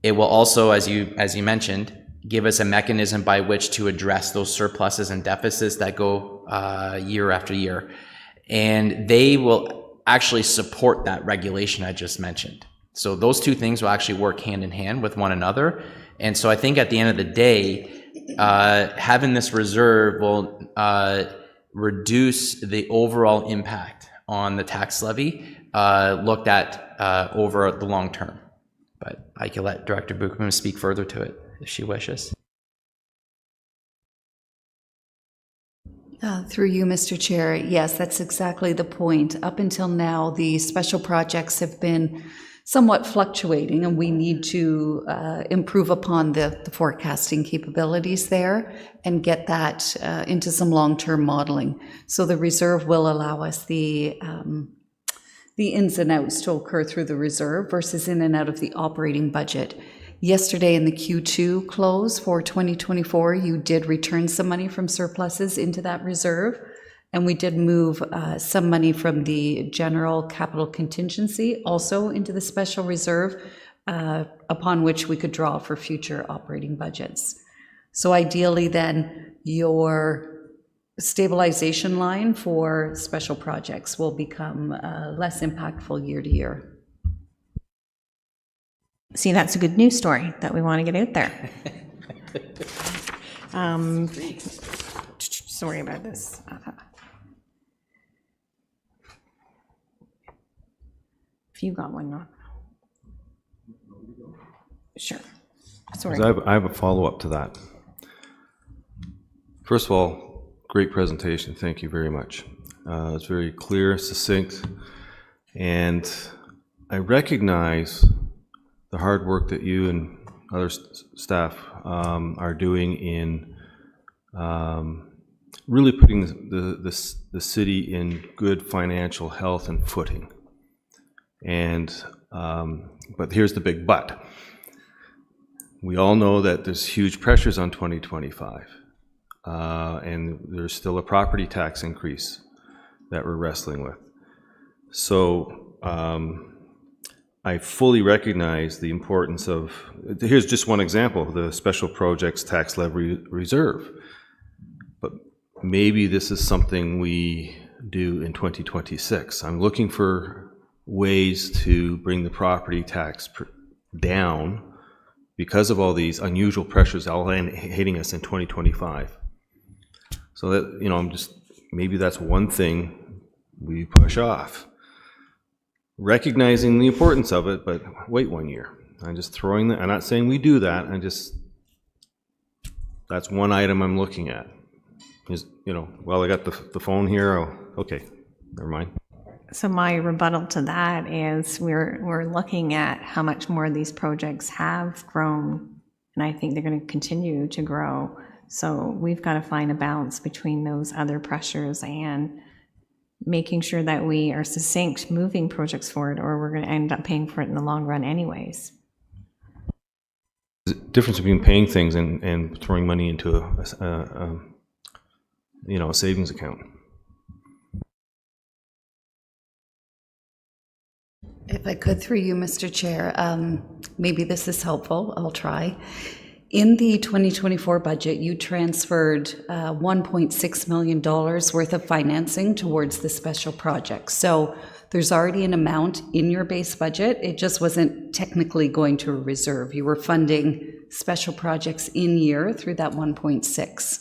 It will also, as you mentioned, give us a mechanism by which to address those surpluses and deficits that go year after year. And they will actually support that regulation I just mentioned. So those two things will actually work hand in hand with one another. And so I think at the end of the day, having this reserve will reduce the overall impact on the tax levy looked at over the long term. But I can let Director Bukaboom speak further to it if she wishes. Through you, Mr. Chair, yes, that's exactly the point. Up until now, the special projects have been somewhat fluctuating, and we need to improve upon the forecasting capabilities there and get that into some long-term modeling. So the reserve will allow us the ins and outs to occur through the reserve versus in and out of the operating budget. Yesterday in the Q2 close for 2024, you did return some money from surpluses into that reserve, and we did move some money from the general capital contingency also into the special reserve, upon which we could draw for future operating budgets. So ideally then, your stabilization line for special projects will become less impactful year to year. See, that's a good news story that we want to get out there. Sorry about this. If you got one, not. Sure. Sorry. I have a follow-up to that. First of all, great presentation. Thank you very much. It's very clear, succinct, and I recognize the hard work that you and other staff are doing in really putting the city in good financial health and footing. And but here's the big but. We all know that there's huge pressures on 2025, and there's still a property tax increase that we're wrestling with. So I fully recognize the importance of, here's just one example, the Special Projects Tax Levy Reserve. But maybe this is something we do in 2026. I'm looking for ways to bring the property tax down because of all these unusual pressures all hitting us in 2025. So that, you know, maybe that's one thing we push off. Recognizing the importance of it, but wait 1 year. I'm just throwing that, I'm not saying we do that, that's one item I'm looking at. Is, you know, well, I got the phone here, okay, never mind. So my rebuttal to that is we're looking at how much more these projects have grown, and I think they're going to continue to grow. So we've got to find a balance between those other pressures and making sure that we are succinct moving projects forward, or we're going to end up paying for it in the long run anyways. The difference between paying things and throwing money into a savings account. If I could, through you, Mr. Chair, maybe this is helpful, I'll try. In the 2024 budget, you transferred $1.6 million worth of financing towards the special project. So there's already an amount in your base budget. It just wasn't technically going to a reserve. You were funding special projects in year through that 1.6.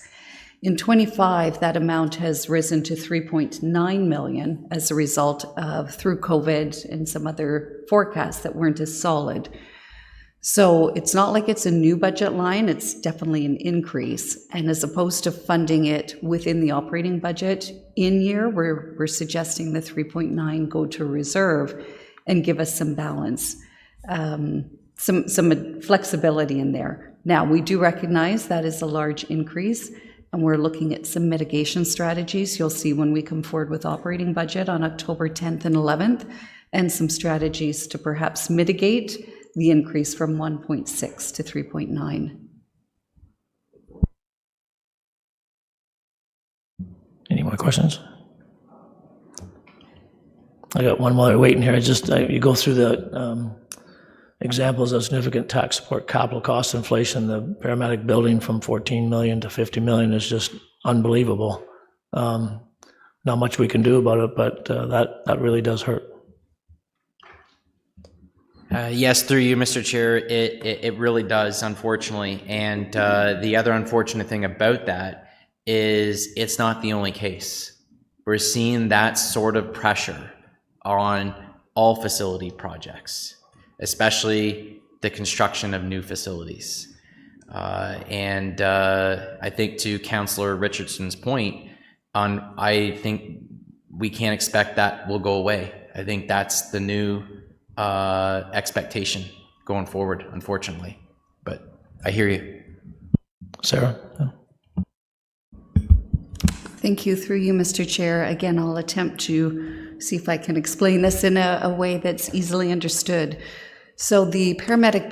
In 25, that amount has risen to 3.9 million as a result of, through COVID and some other forecasts that weren't as solid. So it's not like it's a new budget line, it's definitely an increase. And as opposed to funding it within the operating budget in year, we're suggesting the 3.9 go to reserve and give us some balance, some flexibility in there. Now, we do recognize that is a large increase, and we're looking at some mitigation strategies. You'll see when we come forward with operating budget on October 10th and 11th, and some strategies to perhaps mitigate the increase from 1.6 to 3.9. Any more questions? I got one while you're waiting here. You go through the examples of significant tax support, capital cost inflation. The paramedic building from 14 million to 50 million is just unbelievable. Not much we can do about it, but that really does hurt. Yes, through you, Mr. Chair, it really does, unfortunately. And the other unfortunate thing about that is it's not the only case. We're seeing that sort of pressure on all facility projects, especially the construction of new facilities. And I think to Councillor Richardson's point, I think we can't expect that will go away. I think that's the new expectation going forward, unfortunately. But I hear you. Sarah? Yeah. Thank you. Through you, Mr. Chair. Again, I'll attempt to see if I can explain this in a way that's easily understood. So the paramedic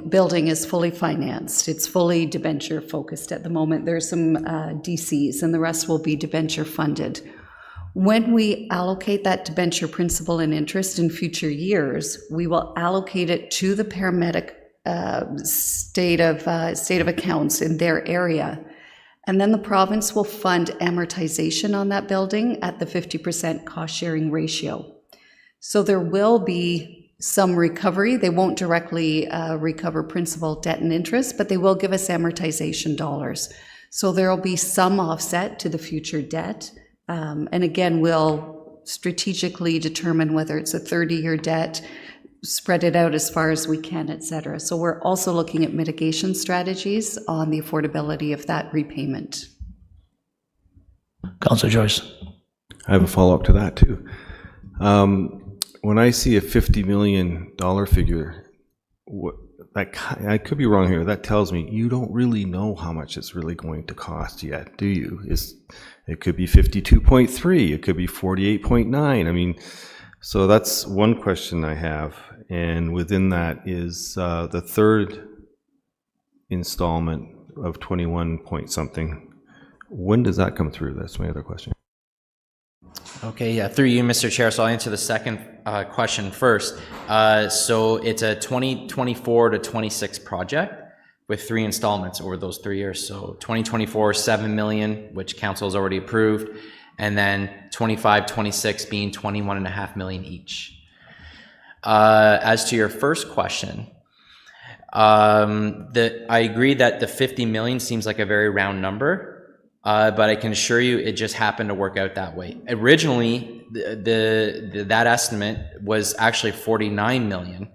building is fully financed. It's fully debenture focused at the moment. There's some DCs, and the rest will be debenture funded. When we allocate that debenture principal and interest in future years, we will allocate it to the paramedic state of accounts in their area. And then the province will fund amortization on that building at the 50% cost-sharing ratio. So there will be some recovery. They won't directly recover principal, debt, and interest, but they will give us amortization dollars. So there will be some offset to the future debt. And again, we'll strategically determine whether it's a 30-year debt, spread it out as far as we can, et cetera. So we're also looking at mitigation strategies on the affordability of that repayment. Councillor Joyce. I have a follow-up to that too. When I see a $50 million figure, I could be wrong here. That tells me you don't really know how much it's really going to cost yet, do you? It could be 52.3. It could be 48.9. I mean, so that's one question I have. And within that is the third installment of 21 point something. When does that come through? That's my other question. Okay, yeah, through you, Mr. Chair. So I'll answer the second question first. So it's a 2024 to 26 project with 3 installments over those 3 years. So 2024, 7 million, which council has already approved, and then 25, 26 being 21.5 million each. As to your first question, I agree that the 50 million seems like a very round number. But I can assure you it just happened to work out that way. Originally, that estimate was actually 49 million.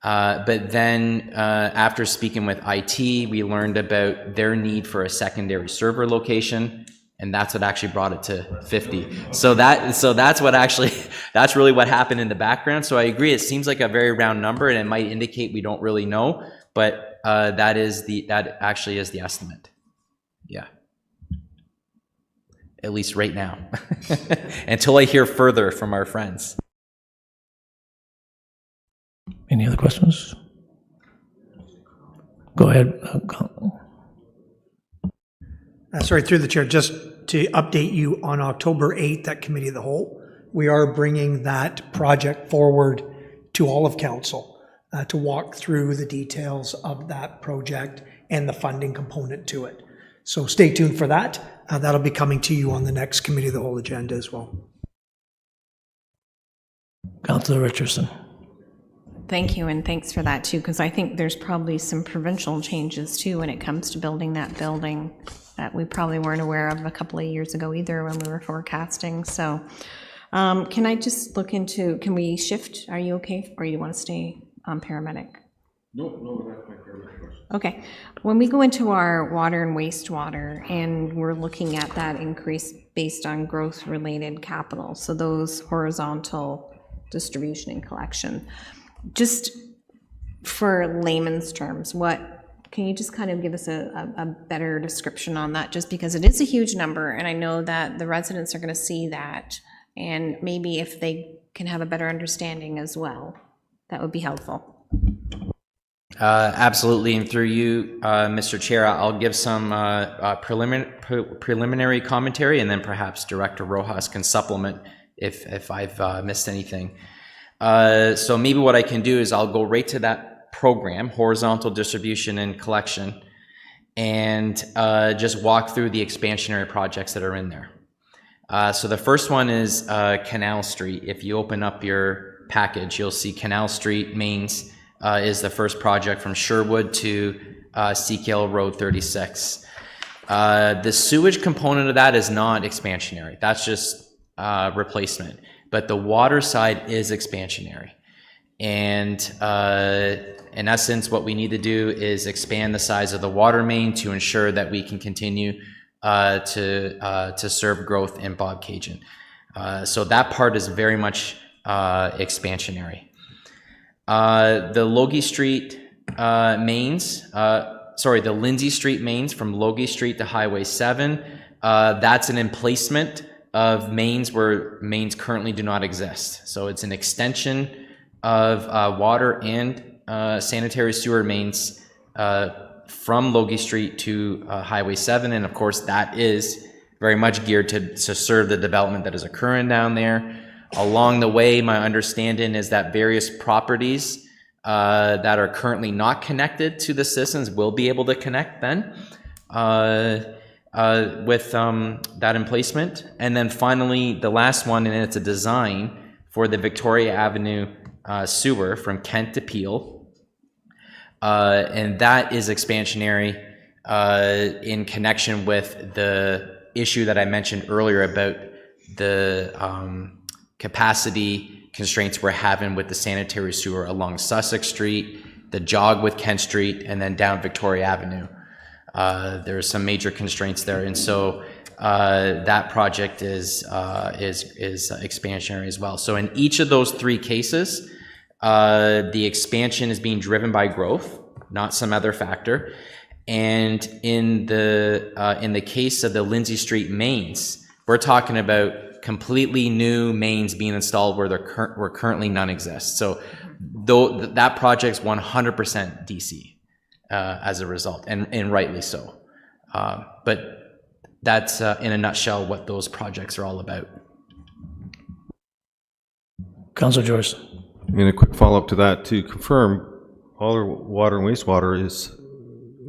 But then after speaking with IT, we learned about their need for a secondary server location, and that's what actually brought it to 50. So that's what actually, that's really what happened in the background. So I agree, it seems like a very round number, and it might indicate we don't really know, but that actually is the estimate. Yeah. At least right now, until I hear further from our friends. Any other questions? Go ahead. Sorry, through the chair, just to update you on October 8th at Committee of the Whole, we are bringing that project forward to all of council to walk through the details of that project and the funding component to it. So stay tuned for that. That'll be coming to you on the next Committee of the Whole agenda as well. Councillor Richardson. Thank you, and thanks for that too, because I think there's probably some provincial changes too when it comes to building that building that we probably weren't aware of a couple of years ago either when we were forecasting. So can I just look into, can we shift? Are you okay? Or you want to stay on paramedic? No, that's my favorite question. Okay. When we go into our water and wastewater and we're looking at that increase based on growth-related capital, so those horizontal distribution and collection, just for layman's terms, can you just kind of give us a better description on that? Just because it is a huge number, and I know that the residents are going to see that, and maybe if they can have a better understanding as well, that would be helpful. Absolutely, and through you, Mr. Chair, I'll give some preliminary commentary, and then perhaps Director Rojas can supplement if I've missed anything. So maybe what I can do is I'll go right to that program, horizontal distribution and collection, and just walk through the expansionary projects that are in there. So the first one is Canal Street. If you open up your package, you'll see Canal Street mains is the first project from Sherwood to Seakill Road 36. The sewage component of that is not expansionary. That's just replacement. But the water side is expansionary. And in essence, what we need to do is expand the size of the water main to ensure that we can continue to serve growth in Bobcaygeon. So that part is very much expansionary. The Logie Street mains, the Lindsay Street mains from Logie Street to Highway 7, that's an emplacement of mains where mains currently do not exist. So it's an extension of water and sanitary sewer mains from Logie Street to Highway 7, and of course that is very much geared to serve the development that is occurring down there. Along the way, my understanding is that various properties that are currently not connected to the citizens will be able to connect then with that emplacement. And then finally, the last one, and it's a design for the Victoria Avenue sewer from Kent to Peel. And that is expansionary in connection with the issue that I mentioned earlier about the capacity constraints we're having with the sanitary sewer along Sussex Street, the jog with Kent Street, and then down Victoria Avenue. There are some major constraints there, and so that project is expansionary as well. So in each of those three cases, the expansion is being driven by growth, not some other factor. And in the case of the Lindsay Street mains, we're talking about completely new mains being installed where where currently none exist. So though that project's 100% DC as a result, and rightly so. But that's in a nutshell what those projects are all about. Councillor Joyce. And a quick follow-up to that, to confirm, all our water and wastewater is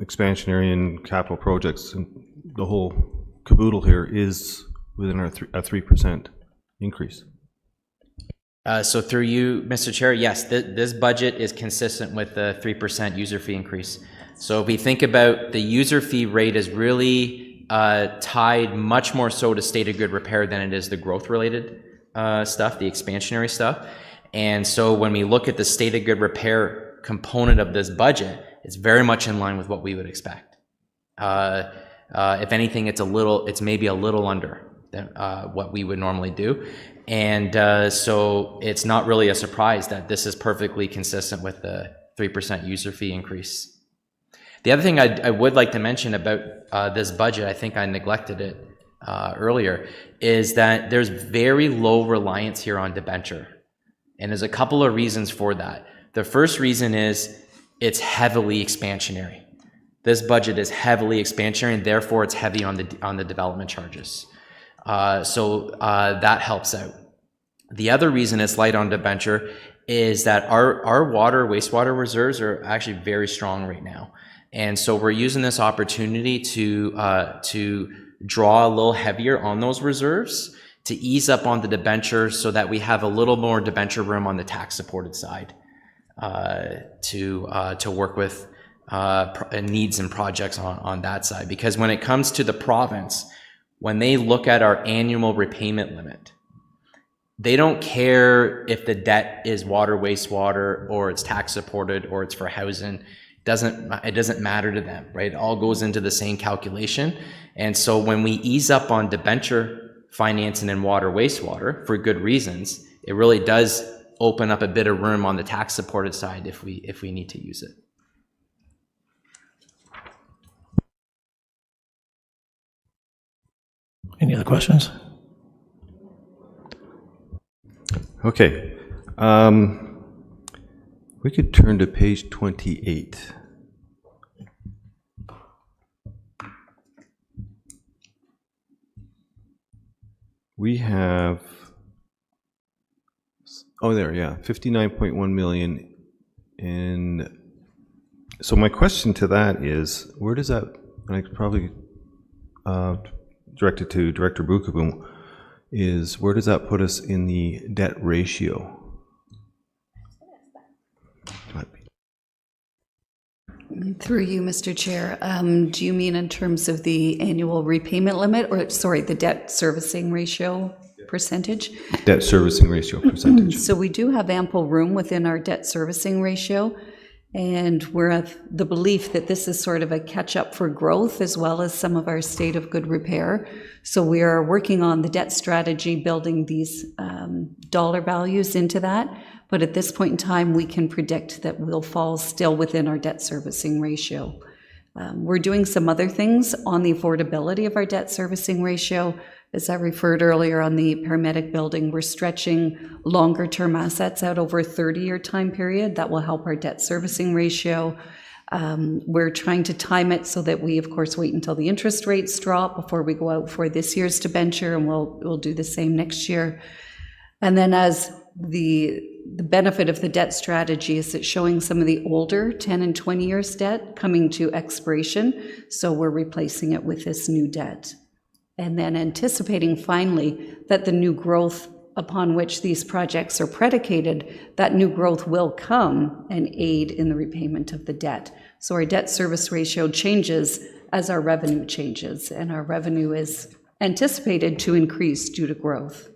expansionary in capital projects, and the whole caboodle here is within our a 3% increase. So through you, Mr. Chair, yes, this budget is consistent with the 3% user fee increase. So if we think about the user fee rate is really tied much more so to state of good repair than it is the growth related stuff, the expansionary stuff. And so when we look at the state of good repair component of this budget, it's very much in line with what we would expect. If anything, it's maybe a little under than what we would normally do. And so it's not really a surprise that this is perfectly consistent with the 3% user fee increase. The other thing I would like to mention about this budget, I think I neglected it earlier, is that there's very low reliance here on debenture. And there's a couple of reasons for that. The first reason is it's heavily expansionary. This budget is heavily expansionary, and therefore it's heavy on the development charges. So that helps out. The other reason it's light on debenture is that our water, wastewater reserves are actually very strong right now. And so we're using this opportunity to draw a little heavier on those reserves to ease up on the debenture so that we have a little more debenture room on the tax supported side to work with needs and projects on that side. Because when it comes to the province, when they look at our annual repayment limit, they don't care if the debt is water, wastewater, or it's tax supported, or it's for housing. It doesn't matter to them, right? It all goes into the same calculation. And so when we ease up on debenture financing in water, wastewater for good reasons, it really does open up a bit of room on the tax supported side if we need to use it. Any other questions? Okay. We could turn to page 28. We have, oh there, yeah, 59.1 million in, so my question to that is, where does that, and I could probably direct it to Director Bukaboom, is where does that put us in the debt ratio? Through you, Mr. Chair, do you mean in terms of the annual repayment limit, or, sorry, the debt servicing ratio percentage? Debt servicing ratio percentage. So we do have ample room within our debt servicing ratio, and we're of the belief that this is sort of a catch-up for growth as well as some of our state of good repair. So we are working on the debt strategy, building these dollar values into that. But at this point in time, we can predict that we'll fall still within our debt servicing ratio. We're doing some other things on the affordability of our debt servicing ratio. As I referred earlier on the paramedic building, we're stretching longer term assets out over a 30-year time period. That will help our debt servicing ratio. We're trying to time it so that we, of course, wait until the interest rates drop before we go out for this year's debenture, and we'll do the same next year. And then as the benefit of the debt strategy is it's showing some of the older 10 and 20 years debt coming to expiration, so we're replacing it with this new debt. And then anticipating finally that the new growth upon which these projects are predicated, that new growth will come and aid in the repayment of the debt. So our debt service ratio changes as our revenue changes, and our revenue is anticipated to increase due to growth.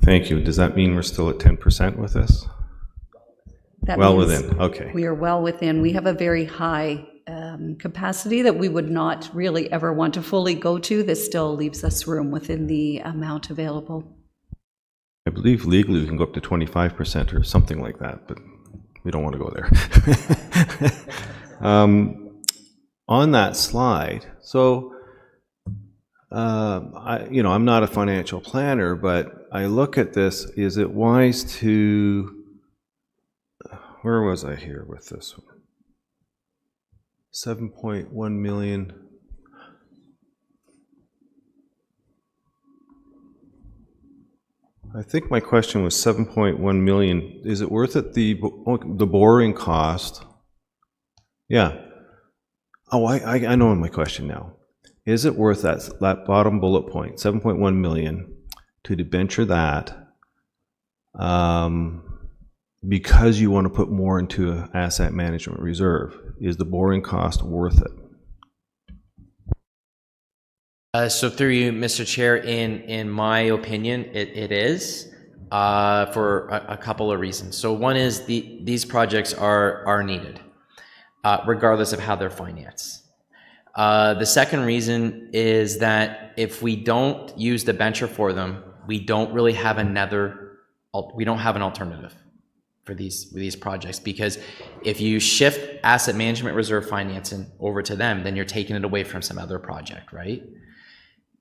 Thank you. Does that mean we're still at 10% with this? That Well means within, okay. we are well within. We have a very high capacity that we would not really ever want to fully go to. This still leaves us room within the amount available. I believe legally we can go up to 25% or something like that, but we don't want to go there. On that slide, so I'm not a financial planner, but I look at this, is it wise to, where was I here with this one? 7.1 million. I think my question was 7.1 million. Is it worth it, the borrowing cost? Yeah. Oh, I know my question now. Is it worth that bottom bullet point, 7.1 million, to debenture that because you want to put more into an asset management reserve? Is the borrowing cost worth it? So through you, Mr. Chair, in my opinion, it is for a couple of reasons. So one is these projects are needed, regardless of how they're financed. The second reason is that if we don't use the debenture for them, we don't really have an alternative for these projects, because if you shift asset management reserve financing over to them, then you're taking it away from some other project, right?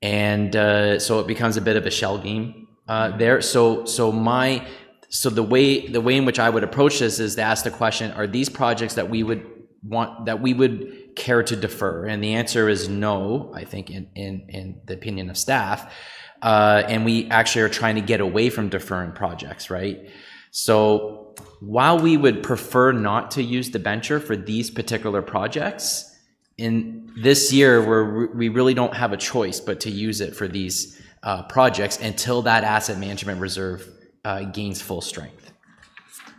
And so it becomes a bit of a shell game there. So the way in which I would approach this is to ask the question: are these projects that we would care to defer? And the answer is no, I think, in the opinion of staff. And we actually are trying to get away from deferring projects, right? So while we would prefer not to use the debenture for these particular projects, in this year we really don't have a choice but to use it for these projects until that asset management reserve gains full strength.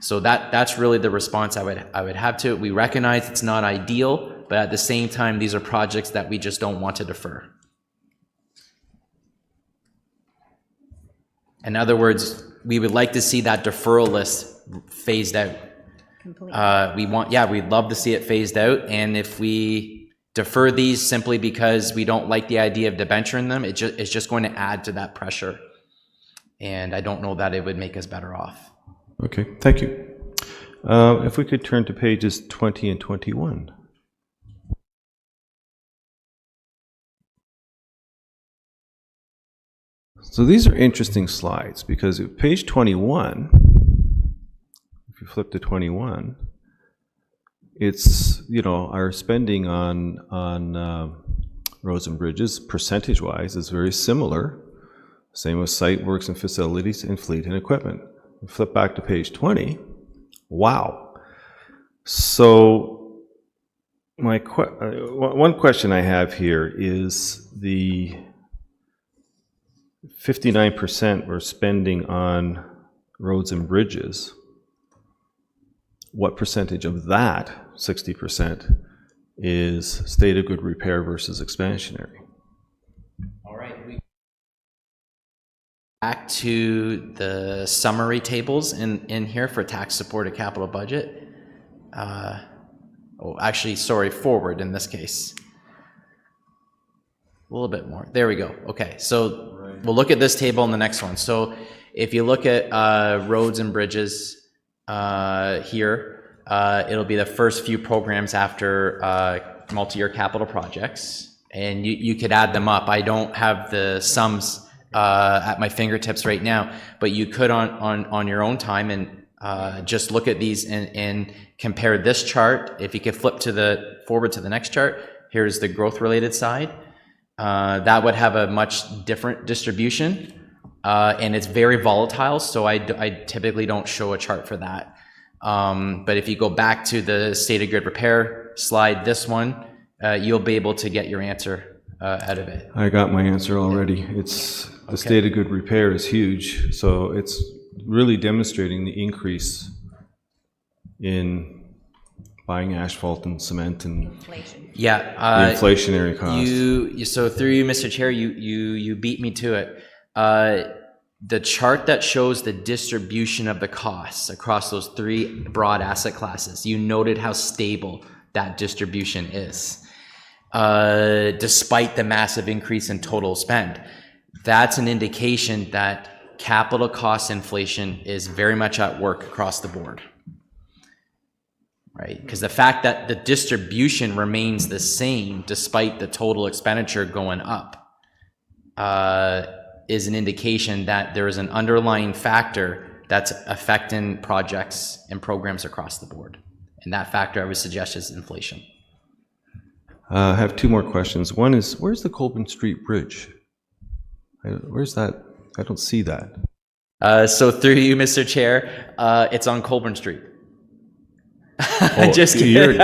So that's really the response I would have to it. We recognize it's not ideal, but at the same time, these are projects that we just don't want to defer. In other words, we would like to see that deferral list phased out. We'd love to see it phased out. And if we defer these simply because we don't like the idea of debenturing them, it's just going to add to that pressure. And I don't know that it would make us better off. Okay, thank you. If we could turn to pages 20 and 21. So these are interesting slides, because at page 21, if you flip to 21, it's, our spending on roads and bridges, percentage-wise, is very similar. Same with site works and facilities and fleet and equipment. We flip back to page 20. Wow. So one question I have here is the 59% we're spending on roads and bridges. What percentage of that 60% is state of good repair versus expansionary? All right. Back to the summary tables in here for tax supported capital budget. Forward in this case. A little bit more. There we go. Okay, so we'll look at this table in the next one. So if you look at roads and bridges here, it'll be the first few programs after multi-year capital projects, and you could add them up. I don't have the sums at my fingertips right now, but you could on your own time and just look at these and compare this chart. If you could flip forward to the next chart, here's the growth related side. That would have a much different distribution. and it's very volatile, so I typically don't show a chart for that. But if you go back to the stated grid repair slide, this one, you'll be able to get your answer out of it. I got my answer already. It's, the state of good repair is huge, so it's really demonstrating the increase in buying asphalt and cement and Yeah. the inflationary costs. So through you, Mr. Chair, you beat me to it. The chart that shows the distribution of the costs across those three broad asset classes, you noted how stable that distribution is, despite the massive increase in total spend. That's an indication that capital cost inflation is very much at work across the board. Right? Because the fact that the distribution remains the same despite the total expenditure going up is an indication that there is an underlying factor that's affecting projects and programs across the board. And that factor I would suggest is inflation. I have two more questions. One is, where's the Colburn Street Bridge? Where's that? I don't see that. So through you, Mr. Chair, it's on Colburn Street. Oh, Just kidding.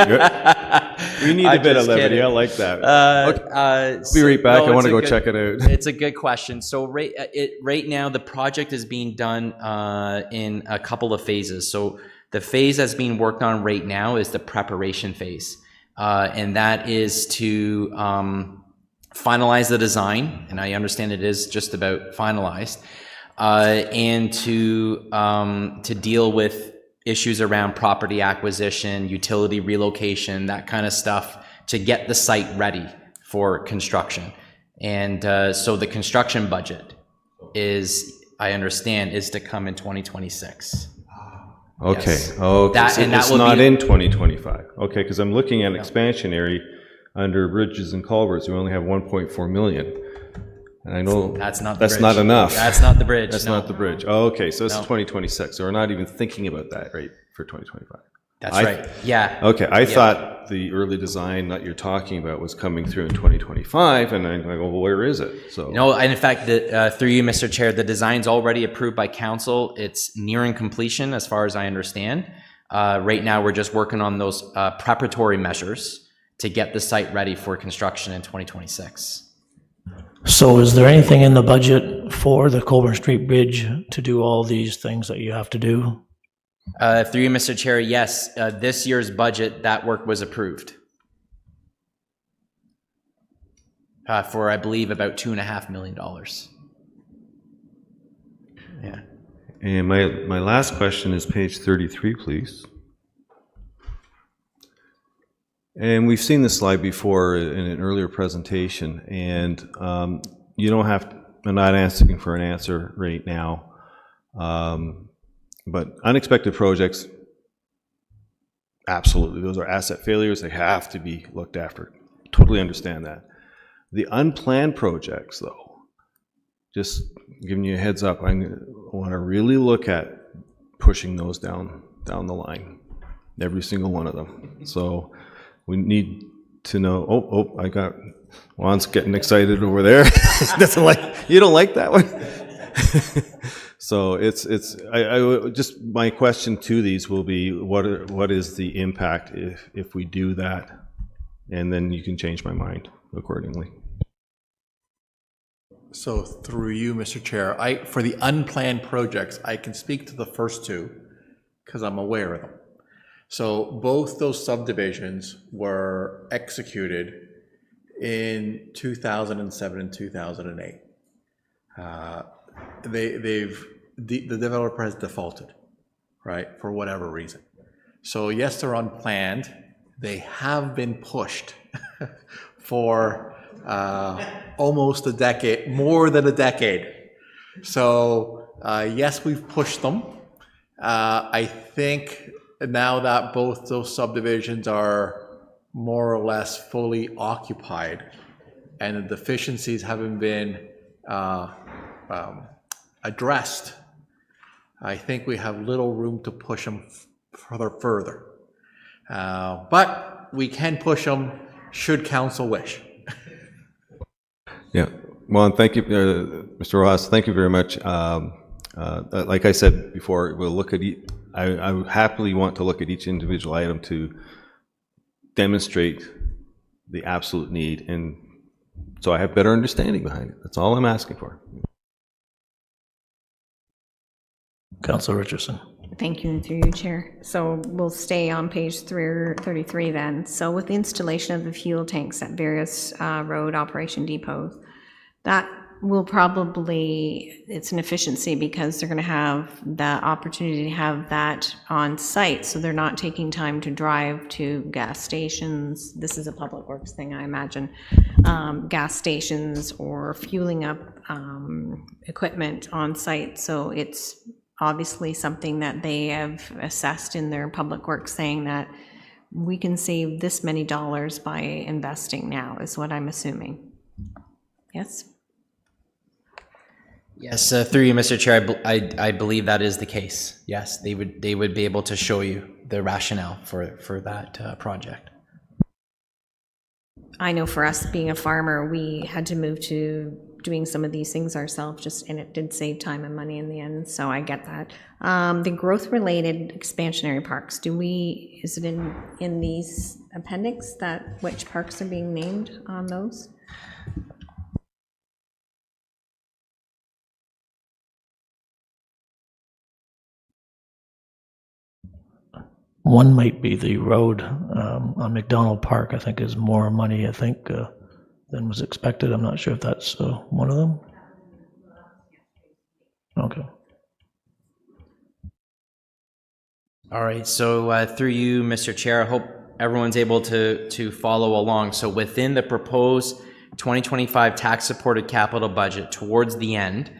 We need a I'm bit of just levity. kidding. I like that. I'll be right back. I want to go check it out. It's a good question. So right now, the project is being done in a couple of phases. So the phase that's being worked on right now is the preparation phase. And that is to finalize the design, and I understand it is just about finalized, and to deal with issues around property acquisition, utility relocation, that kind of stuff, to get the site ready for construction. And so the construction budget is, I understand, is to come in 2026. Okay. Yes. Okay. So that it's will not be- in 2025. Okay, because I'm looking at expansionary under bridges and culverts. We only have 1.4 million. And I know That's not the that's bridge. not enough. That's not the bridge. That's no. not the bridge. Oh, okay, so this is No. 2026. So we're not even thinking about that, right, for 2025. That's right. Yeah. Okay, I thought the early design that you're talking about was coming through in 2025, and I go, well, where is it? So No, and in fact, through you, Mr. Chair, the design's already approved by council. It's nearing completion, as far as I understand. Right now, we're just working on those preparatory measures to get the site ready for construction in 2026. So is there anything in the budget for the Colburn Street Bridge to do all these things that you have to do? Through you, Mr. Chair, yes, this year's budget, that work was approved. For, I believe, about $2.5 million. Yeah. And my last question is page 33, please. And we've seen this slide before in an earlier presentation, and you don't have to, I'm not asking for an answer right now, but unexpected projects, absolutely, those are asset failures. They have to be looked after. Totally understand that. The unplanned projects, though, just giving you a heads up, I want to really look at pushing those down the line, every single one of them. So we need to know. Oh, I got Juan's getting excited over there. Doesn't like, you don't like that one. So I just, my question to these will be, what is the impact if we do that, and then you can change my mind accordingly. So through you, Mr. Chair, for the unplanned projects, I can speak to the first two because I'm aware of them. So both those subdivisions were executed in 2007 and 2008. The developer has defaulted, right, for whatever reason. So yes, they're unplanned. They have been pushed for almost a decade, more than a decade. So yes, we've pushed them. I think now that both those subdivisions are more or less fully occupied and the deficiencies haven't been addressed, I think we have little room to push them further. But we can push them should council wish. Yeah, Well, and thank you, Mr. Ross, thank you very much. Like I said before, we'll look at, I would happily want to look at each individual item to demonstrate the absolute need, and so I have better understanding behind it. That's all I'm asking for. Councillor Richardson. Thank you, and through you, Chair. So we'll stay on page 33 then. So with the installation of the fuel tanks at various road operation depots, that will probably, it's an efficiency because they're going to have the opportunity to have that on site, so they're not taking time to drive to gas stations. This is a public works thing, I imagine. Gas stations or fueling up equipment on site. So it's obviously something that they have assessed in their public works, saying that we can save this many dollars by investing now, is what I'm assuming. Yes? Yes, through you, Mr. Chair, I believe that is the case. Yes, they would be able to show you the rationale for that project. I know for us, being a farmer, we had to move to doing some of these things ourselves, and it did save time and money in the end, so I get that. The growth-related expansionary parks, is it in these appendix that which parks are being named on those? One might be the road on McDonald Park, I think is more money, I think, than was expected. I'm not sure if that's one of them. Okay. All right, so through you, Mr. Chair, I hope everyone's able to follow along. So within the proposed 2025 tax-supported capital budget, towards the end,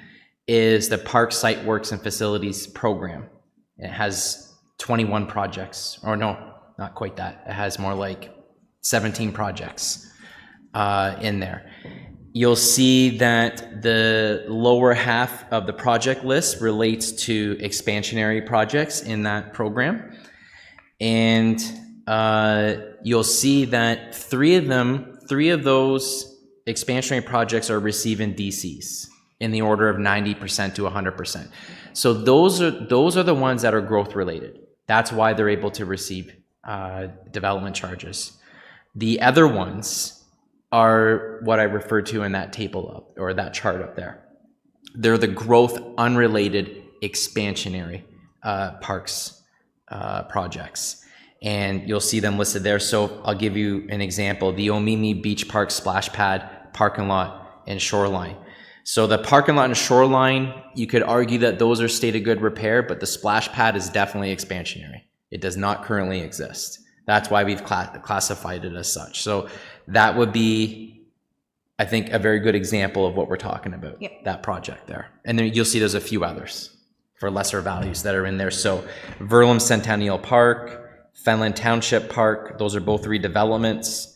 is the Park Site Works and Facilities Program. It has 21 projects, or no, not quite that. It has more like 17 projects in there. You'll see that the lower half of the project list relates to expansionary projects in that program. And you'll see that three of those expansionary projects are receiving DCs in the order of 90% to 100%. So those are the ones that are growth related. That's why they're able to receive development charges. The other ones are what I referred to in that table up, or that chart up there. They're the growth unrelated expansionary parks projects. And you'll see them listed there. So I'll give you an example. The Omimi Beach Park Splash Pad, Parking Lot, and Shoreline. So the parking lot and shoreline, you could argue that those are state of good repair, but the splash pad is definitely expansionary. It does not currently exist. That's why we've classified it as such. So that would be, I think, a very good example of what we're talking about, that project there. And then you'll see there's a few others for lesser values that are in there. So Verlem Centennial Park, Fenland Township Park, those are both redevelopments.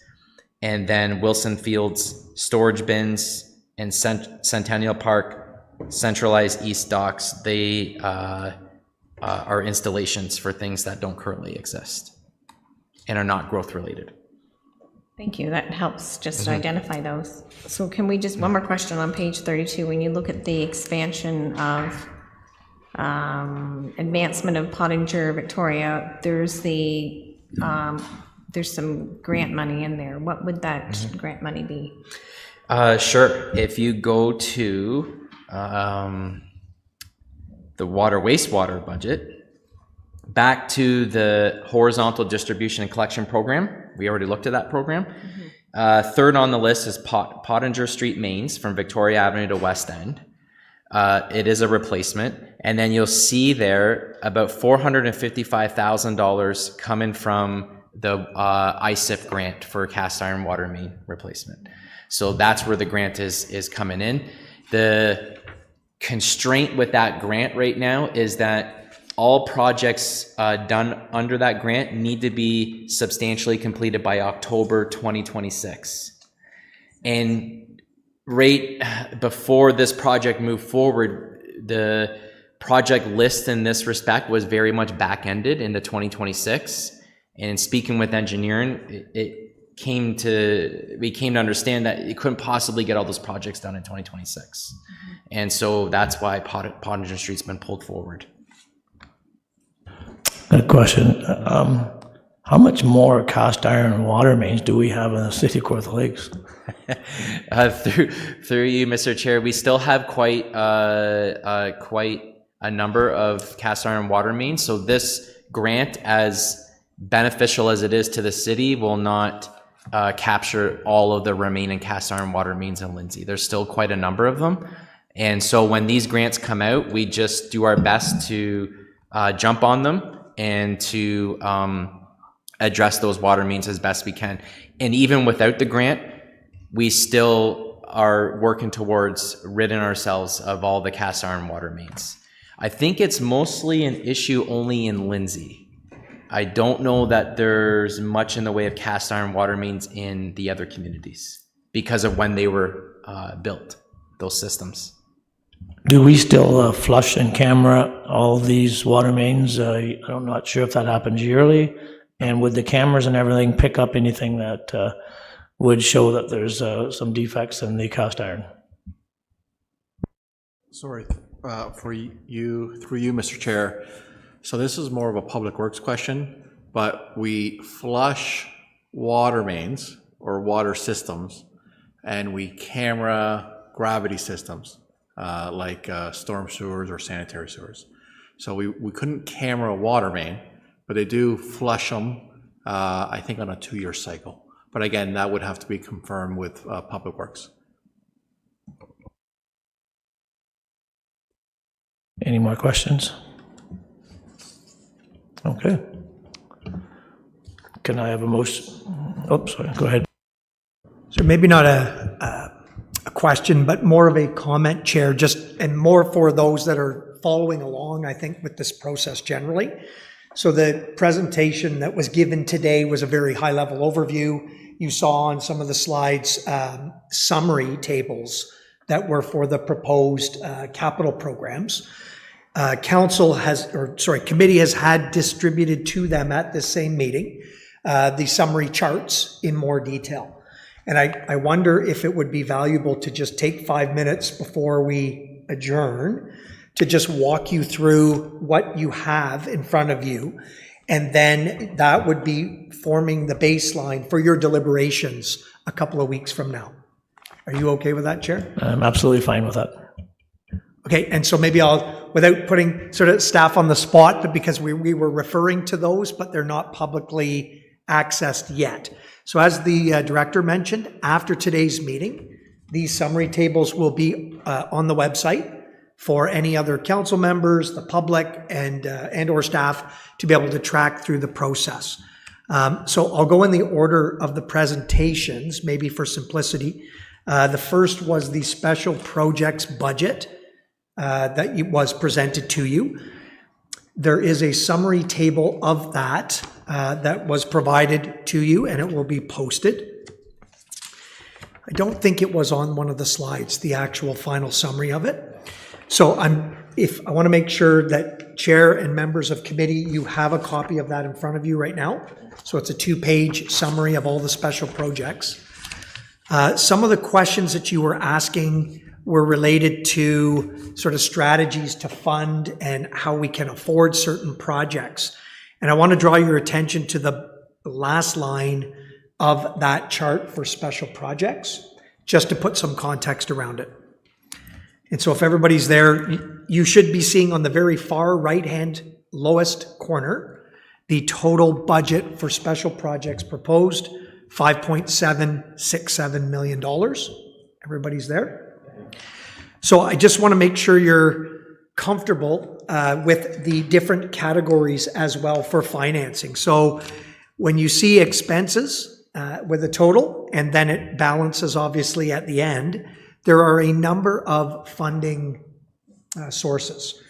And then Wilson Fields storage bins, and Centennial Park, centralized east docks, they are installations for things that don't currently exist and are not growth related. Thank you, that helps just to identify those. So can we just, one more question on page 32, when you look at the expansion of advancement of Pottinger, Victoria, there's some grant money in there. What would that grant money be? Sure. If you go to the water wastewater budget, back to the horizontal distribution and collection program, we already looked at that program. Third on the list is Pottinger Street mains from Victoria Avenue to West End. It is a replacement. And then you'll see there about $455,000 coming from the ISIP grant for cast iron water main replacement. So that's where the grant is coming in. The constraint with that grant right now is that all projects done under that grant need to be substantially completed by October 2026. And right before this project moved forward, the project list in this respect was very much back-ended into 2026. And speaking with engineering, came to understand that it couldn't possibly get all those projects done in 2026. And so that's why Pottinger Street's been pulled forward. Good question. How much more cast iron water mains do we have in the city of Kawartha Lakes? Through you, Mr. Chair, we still have quite a number of cast iron water mains. So this grant, as beneficial as it is to the city, will not capture all of the remaining cast iron water mains in Lindsay. There's still quite a number of them. And so when these grants come out, we just do our best to jump on them and to address those water mains as best we can. And even without the grant, we still are working towards ridding ourselves of all the cast iron water mains. I think it's mostly an issue only in Lindsay. I don't know that there's much in the way of cast iron water mains in the other communities because of when they were built, those systems. Do we still flush and camera all these water mains? I'm not sure if that happens yearly. And would the cameras and everything pick up anything that would show that there's some defects in the cast iron? Sorry, through you, Mr. Chair. So this is more of a public works question, but we flush water mains or water systems, and we camera gravity systems like storm sewers or sanitary sewers. So we couldn't camera a water main, but they do flush them, I think, on a 2-year cycle. But again, that would have to be confirmed with Public Works. Any more questions? Okay. Can I have a motion? Oh, sorry, go ahead. So maybe not a question, but more of a comment, Chair, and more for those that are following along, I think, with this process generally. So the presentation that was given today was a very high-level overview. You saw on some of the slides summary tables that were for the proposed capital programs. Committee has had distributed to them at this same meeting the summary charts in more detail. And I wonder if it would be valuable to just take 5 minutes before we adjourn to just walk you through what you have in front of you. And then that would be forming the baseline for your deliberations a couple of weeks from now. Are you okay with that, Chair? I'm absolutely fine with that. Okay, and so maybe I'll, without putting sort of staff on the spot, but because we were referring to those, but they're not publicly accessed yet. So as the director mentioned, after today's meeting, these summary tables will be on the website for any other council members, the public, and or staff to be able to track through the process. So I'll go in the order of the presentations, maybe for simplicity. The first was the special projects budget that was presented to you. There is a summary table of that that was provided to you, and it will be posted. I don't think it was on one of the slides, the actual final summary of it. So I want to make sure that Chair and members of committee, you have a copy of that in front of you right now. So it's a 2-page summary of all the special projects. Some of the questions that you were asking were related to sort of strategies to fund and how we can afford certain projects. And I want to draw your attention to the last line of that chart for special projects, just to put some context around it. And so if everybody's there, you should be seeing on the very far right-hand lowest corner, the total budget for special projects proposed, $5.767 million. Everybody's there? So I just want to make sure you're comfortable with the different categories as well for financing. So when you see expenses with a total, and then it balances obviously at the end, there are a number of funding sources.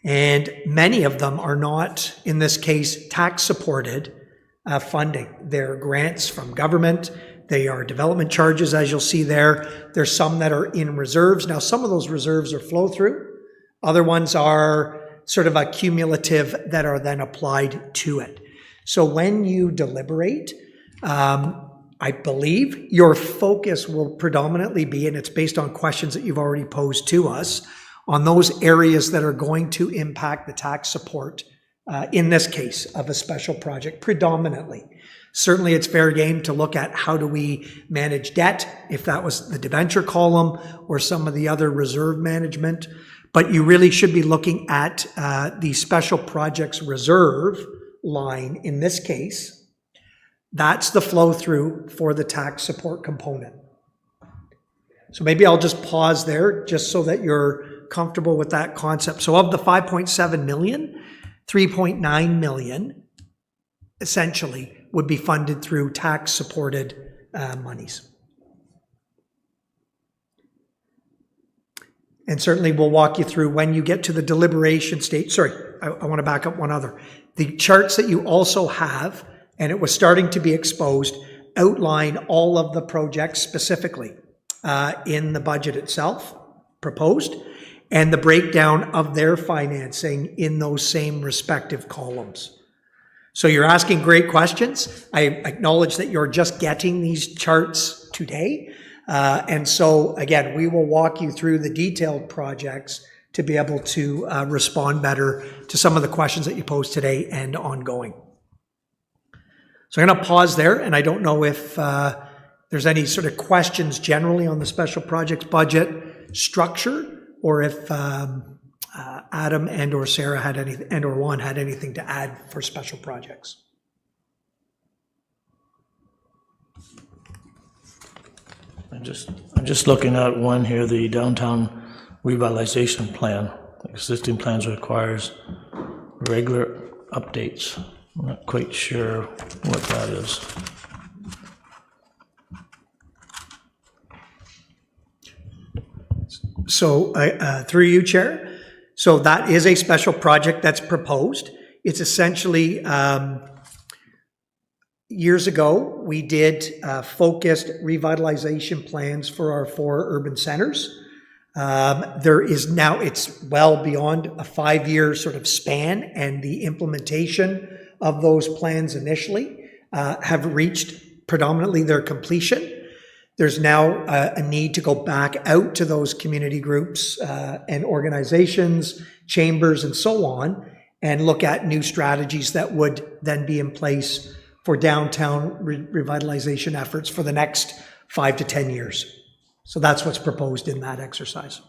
And many of them are not, in this case, tax-supported funding. They're grants from government. They are development charges, as you'll see there. There's some that are in reserves. Now, some of those reserves are flow-through. Other ones are sort of a cumulative that are then applied to it. So when you deliberate, I I believe your focus will predominantly be, and it's based on questions that you've already posed to us, on those areas that are going to impact the tax support, in this case of a special project, predominantly. Certainly it's fair game to look at how do we manage debt, if that was the debenture column or some of the other reserve management, but you really should be looking at the special projects reserve line in this case. That's the flow through for the tax support component. So maybe I'll just pause there just so that you're comfortable with that concept. So of the 5.7 million, 3.9 million essentially would be funded through tax supported monies. And certainly we'll walk you through when you get to the deliberation state. Sorry, I want to back up one other. The charts that you also have, and it was starting to be exposed, outline all of the projects specifically in the budget itself, proposed, and the breakdown of their financing in those same respective columns. So you're asking great questions. I acknowledge that you're just getting these charts today. And so again, we will walk you through the detailed projects to be able to respond better to some of the questions that you posed today and ongoing. So I'm going to pause there, and I don't know if there's any sort of questions generally on the special projects budget structure, or if Adam and or Sarah had anything, and or Juan had anything to add for special projects. I'm just looking at one here, the downtown revitalization plan. Existing plans requires regular updates. I'm not quite sure what that is. So through you, Chair, so that is a special project that's proposed. It's essentially, years ago, we did focused revitalization plans for our 4 urban centers. There is now, it's well beyond a 5-year sort of span, and the implementation of those plans initially have reached predominantly their completion. There's now a need to go back out to those community groups and organizations, chambers, and so on, and look at new strategies that would then be in place for downtown revitalization efforts for the next 5 to 10 years. So that's what's proposed in that exercise.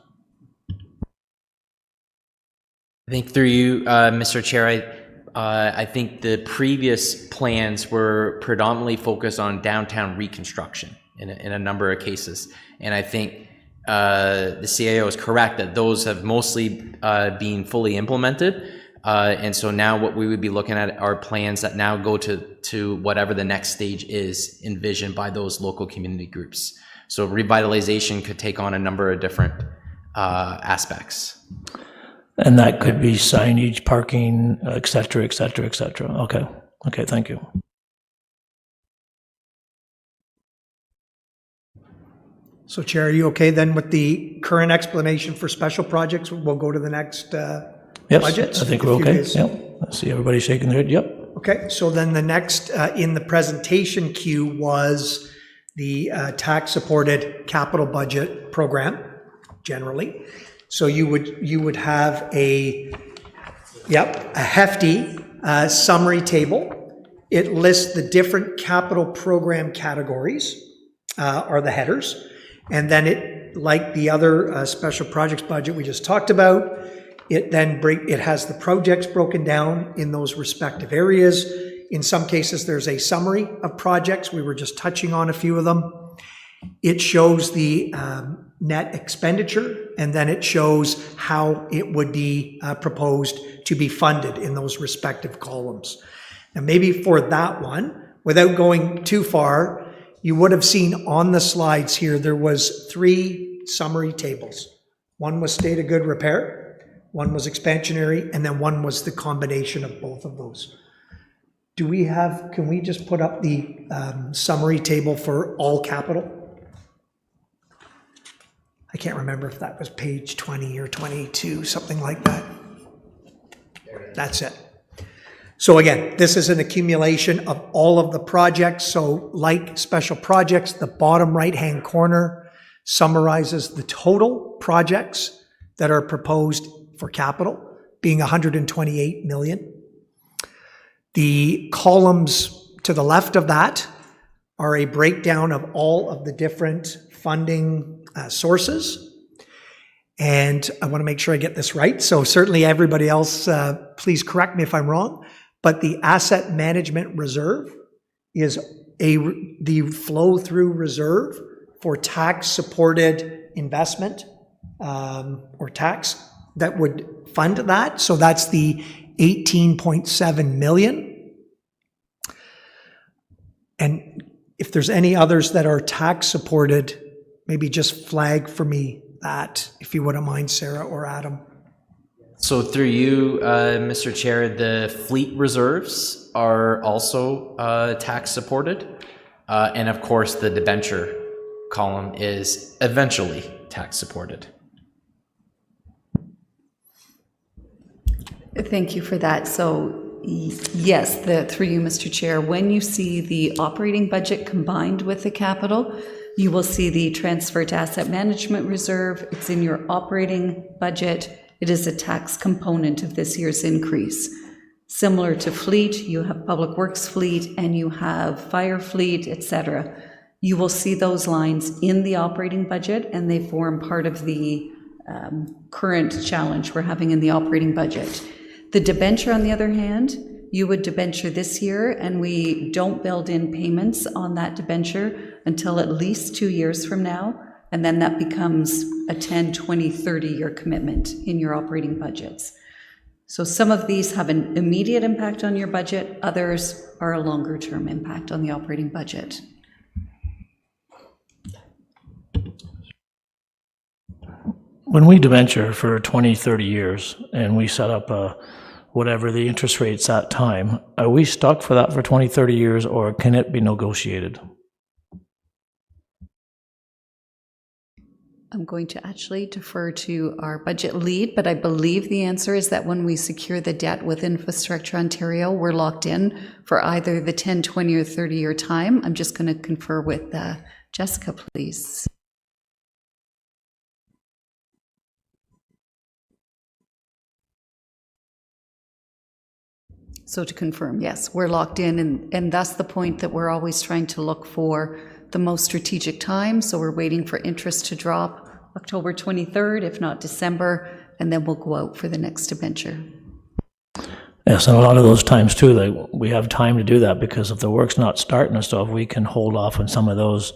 I think through you, Mr. Chair, I think the previous plans were predominantly focused on downtown reconstruction in a number of cases. And I think the CAO is correct that those have mostly been fully implemented. And so now what we would be looking at are plans that now go to whatever the next stage is envisioned by those local community groups. So revitalization could take on a number of different aspects. And that could be signage, parking, et cetera, et cetera, et cetera. Okay. Okay, thank you. So Chair, are you okay then with the current explanation for special projects? We'll go to the next Yes, budgets. I think we're okay. Yep. I see everybody shaking their head. Yep. Okay, so then the next in the presentation queue was the tax-supported capital budget program, generally. So you would have a hefty summary table. It lists the different capital program categories, are the headers, and then it, like the other special projects budget we just talked about, it then it has the projects broken down in those respective areas. In some cases, there's a summary of projects. We were just touching on a few of them. It shows the net expenditure, and then it shows how it would be proposed to be funded in those respective columns. Now, maybe for that one, without going too far, you would have seen on the slides here, there was 3 summary tables. One was state of good repair, one was expansionary, and then one was the combination of both of those. Can we just put up the summary table for all capital? I can't remember if that was page 20 or 22, something like that. That's it. So again, this is an accumulation of all of the projects. So like special projects, the bottom right-hand corner summarizes the total projects that are proposed for capital, being 128 million. The columns to the left of that are a breakdown of all of the different funding sources. And I want to make sure I get this right. So certainly everybody else, please correct me if I'm wrong. But the asset management reserve is the flow-through reserve for tax-supported investment or tax that would fund that. So that's the 18.7 million. And if there's any others that are tax-supported, maybe just flag for me that, if you wouldn't mind, Sarah or Adam. So through you, Mr. Chair, the fleet reserves are also tax supported. And of course, the debenture column is eventually tax supported. Thank you for that. So yes, through you, Mr. Chair, when you see the operating budget combined with the capital, you will see the transfer to asset management reserve. It's in your operating budget. It is a tax component of this year's increase. Similar to fleet, you have public works fleet and you have fire fleet, etc. You will see those lines in the operating budget, and they form part of the current challenge we're having in the operating budget. The debenture, on the other hand, you would debenture this year, and we don't build in payments on that debenture until at least 2 years from now, and then that becomes a 10, 20, 30-year commitment in your operating budgets. So some of these have an immediate impact on your budget, others are a longer-term impact on the operating budget. When we debenture for 20, 30 years and we set up whatever the interest rates at time, are we stuck for that for 20, 30 years, or can it be negotiated? I'm going to actually defer to our budget lead, but I believe the answer is that when we secure the debt with Infrastructure Ontario, we're locked in for either the 10, 20, or 30-year time. I'm just going to confer with Jessica, please. So to confirm, yes, we're locked in, and that's the point that we're always trying to look for the most strategic time. So we're waiting for interest to drop October 23rd, if not December, and then we'll go out for the next debenture. Yes, and a lot of those times too, like, we have time to do that because if the work's not starting and stuff, we can hold off on some of those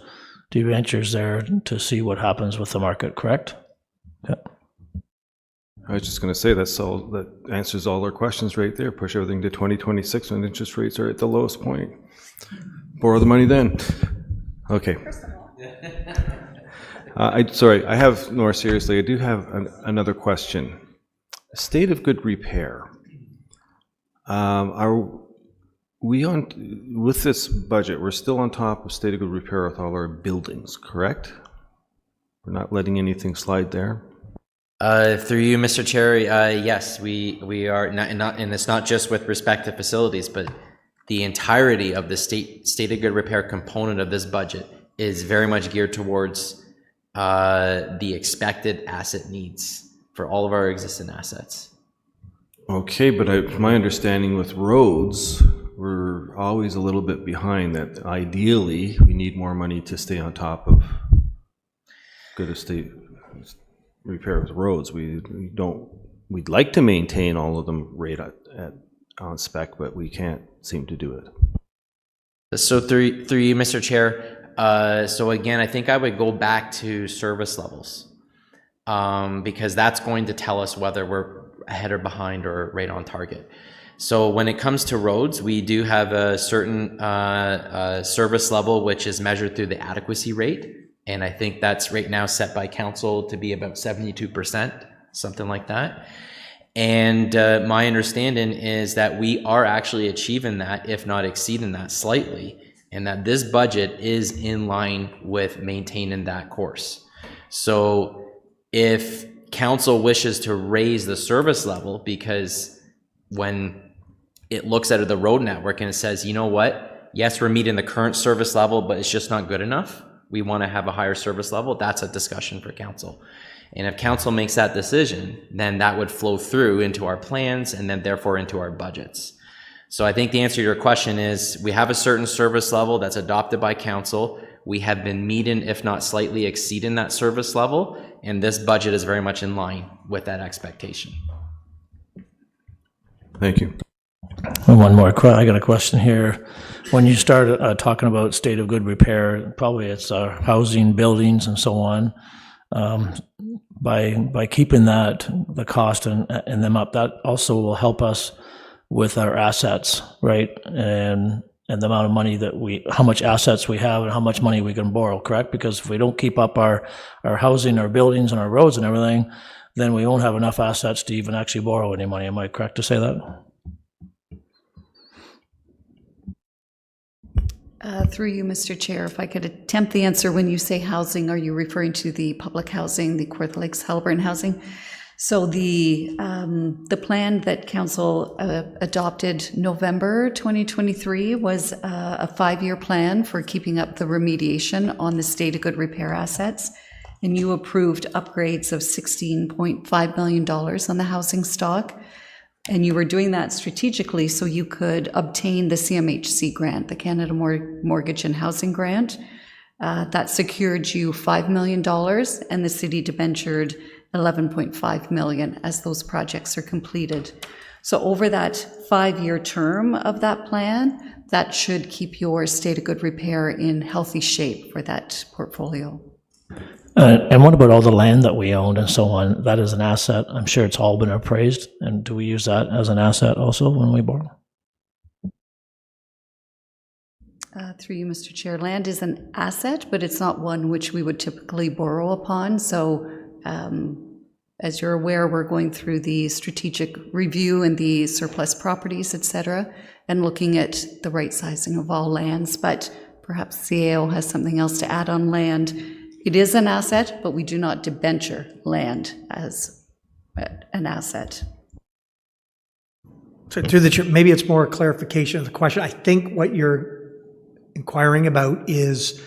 debentures there to see what happens with the market, correct? Yeah. I was just going to say that answers all our questions right there. Push everything to 2026 when interest rates are at the lowest point. Borrow the money then. Okay. Sorry, I have, more seriously, I do have another question. State of good repair. Are we on, with this budget, we're still on top of state of good repair with all our buildings, correct? We're not letting anything slide there? Through you, Mr. Chair, yes, we are, and it's not just with respect to facilities, but the entirety of the state of good repair component of this budget is very much geared towards the expected asset needs for all of our existing assets. Okay, but my understanding with roads, we're always a little bit behind that. Ideally, we need more money to stay on top of good estate repair with roads. We'd like to maintain all of them right on spec, but we can't seem to do it. So through you, Mr. Chair, so again, I think I would go back to service levels, because that's going to tell us whether we're ahead or behind or right on target. So when it comes to roads, we do have a certain service level which is measured through the adequacy rate. And I think that's right now set by council to be about 72%, something like that. And my understanding is that we are actually achieving that, if not exceeding that slightly, and that this budget is in line with maintaining that course. So if council wishes to raise the service level, because when it looks at the road network and it says, you know what? Yes, we're meeting the current service level, but it's just not good enough. We want to have a higher service level. That's a discussion for council. And if council makes that decision, then that would flow through into our plans and then therefore into our budgets. So I think the answer to your question is we have a certain service level that's adopted by council. We have been meeting, if not slightly exceeding that service level, and this budget is very much in line with that expectation. Thank you. And one more, I got a question here. When you started talking about state of good repair, probably it's housing, buildings, and so on. By keeping that, the cost and them up, that also will help us with our assets, right? And the amount of money that how much assets we have and how much money we can borrow, correct? Because if we don't keep up our housing, our buildings, and our roads and everything, then we won't have enough assets to even actually borrow any money. Am I correct to say that? Through you, Mr. Chair, if I could attempt the answer, when you say housing, are you referring to the public housing, the Kawartha Lakes Haliburton housing? So the plan that council adopted November 2023 was a 5-year plan for keeping up the remediation on the state of good repair assets. And you approved upgrades of $16.5 million on the housing stock. And you were doing that strategically so you could obtain the CMHC grant, the Canada Mortgage and Housing Grant. That secured you $5 million, and the city debentured $11.5 million as those projects are completed. So over that 5-year term of that plan, that should keep your state of good repair in healthy shape for that portfolio. And what about all the land that we owned and so on? That is an asset. I'm sure it's all been appraised. And do we use that as an asset also when we borrow? Through you, Mr. Chair, land is an asset, but it's not one which we would typically borrow upon. So as you're aware, we're going through the strategic review and the surplus properties, et cetera, and looking at the right sizing of all lands. But perhaps CAO has something else to add on land. It is an asset, but we do not debenture land as an asset. So through the chair, maybe it's more a clarification of the question. I think what you're inquiring about is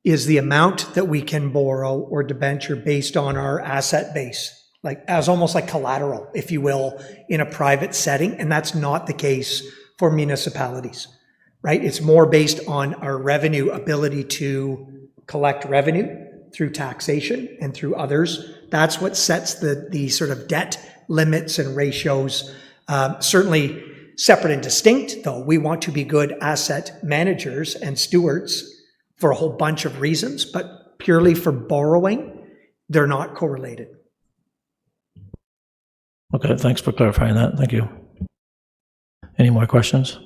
the amount that we can borrow or debenture based on our asset base, like as almost like collateral, if you will, in a private setting. And that's not the case for municipalities, right? It's more based on our revenue ability to collect revenue through taxation and through others. That's what sets the sort of debt limits and ratios. Certainly separate and distinct, though. We want to be good asset managers and stewards for a whole bunch of reasons, but purely for borrowing, they're not correlated. Okay, thanks for clarifying that. Thank you. Any more questions?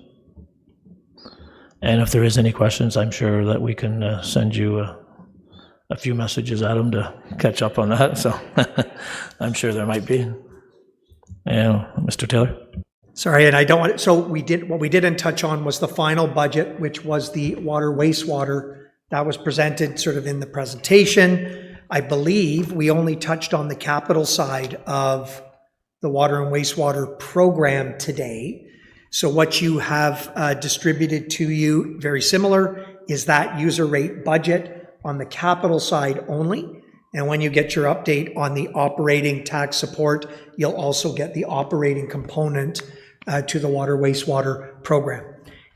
And if there is any questions, I'm sure that we can send you a few messages, Adam, to catch up on that. So I'm sure there might be. Yeah, Mr. Taylor? Sorry, and I don't want, so what we didn't touch on was the final budget, which was the water wastewater that was presented sort of in the presentation. I believe we only touched on the capital side of the water and wastewater program today. So what you have distributed to you, very similar, is that user rate budget on the capital side only. And when you get your update on the operating tax support, you'll also get the operating component to the water wastewater program.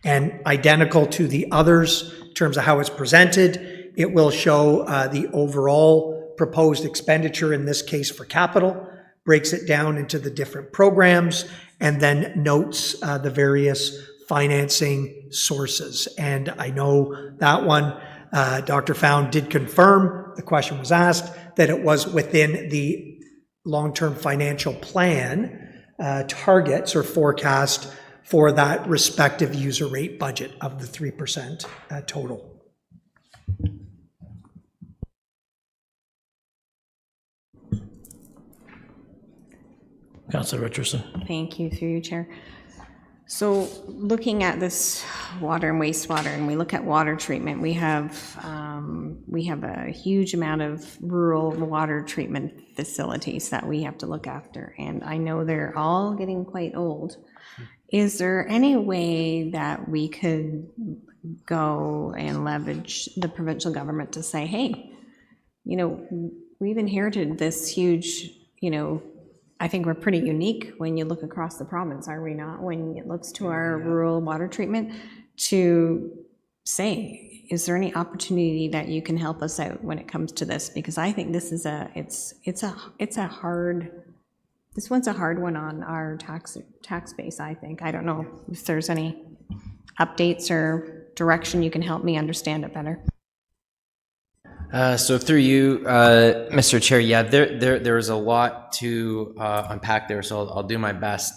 And identical to the others in terms of how it's presented, it will show the overall proposed expenditure, in this case for capital, breaks it down into the different programs, and then notes the various financing sources. And I know that one, Dr. Found did confirm, the question was asked, that it was within the long-term financial plan targets or forecast for that respective user rate budget of the 3% total. Councillor Richardson. Thank you, through you, Chair. So looking at this water and wastewater, and we look at water treatment, we have a huge amount of rural water treatment facilities that we have to look after, and I know they're all getting quite old. Is there any way that we could go and leverage the provincial government to say, hey, you know, we've inherited this huge, you know, I think we're pretty unique when you look across the province, are we not? When it looks to our rural water treatment, to say, is there any opportunity that you can help us out when it comes to this? Because I think this is this one's a hard one on our tax base, I think. I don't know if there's any updates or direction you can help me understand it better. So through you, Mr. Chair, yeah, there is a lot to unpack there, so I'll do my best.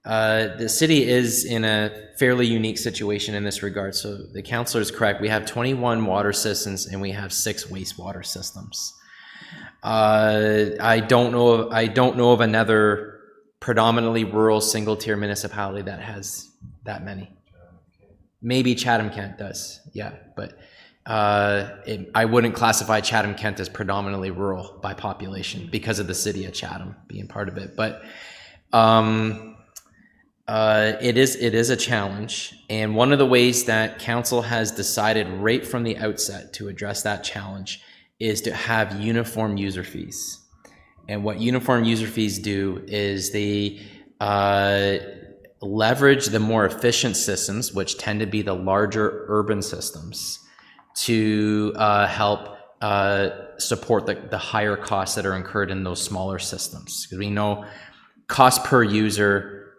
The city is in a fairly unique situation in this regard. So the councillor is correct. We have 21 water systems and we have 6 wastewater systems. I don't know of another predominantly rural single-tier municipality that has that many. Maybe Chatham-Kent does, yeah, but I wouldn't classify Chatham-Kent as predominantly rural by population because of the city of Chatham being part of it. But it is a challenge, and one of the ways that council has decided right from the outset to address that challenge is to have uniform user fees. And what uniform user fees do is they leverage the more efficient systems, which tend to be the larger urban systems, to help support the higher costs that are incurred in those smaller systems. Because we know cost per user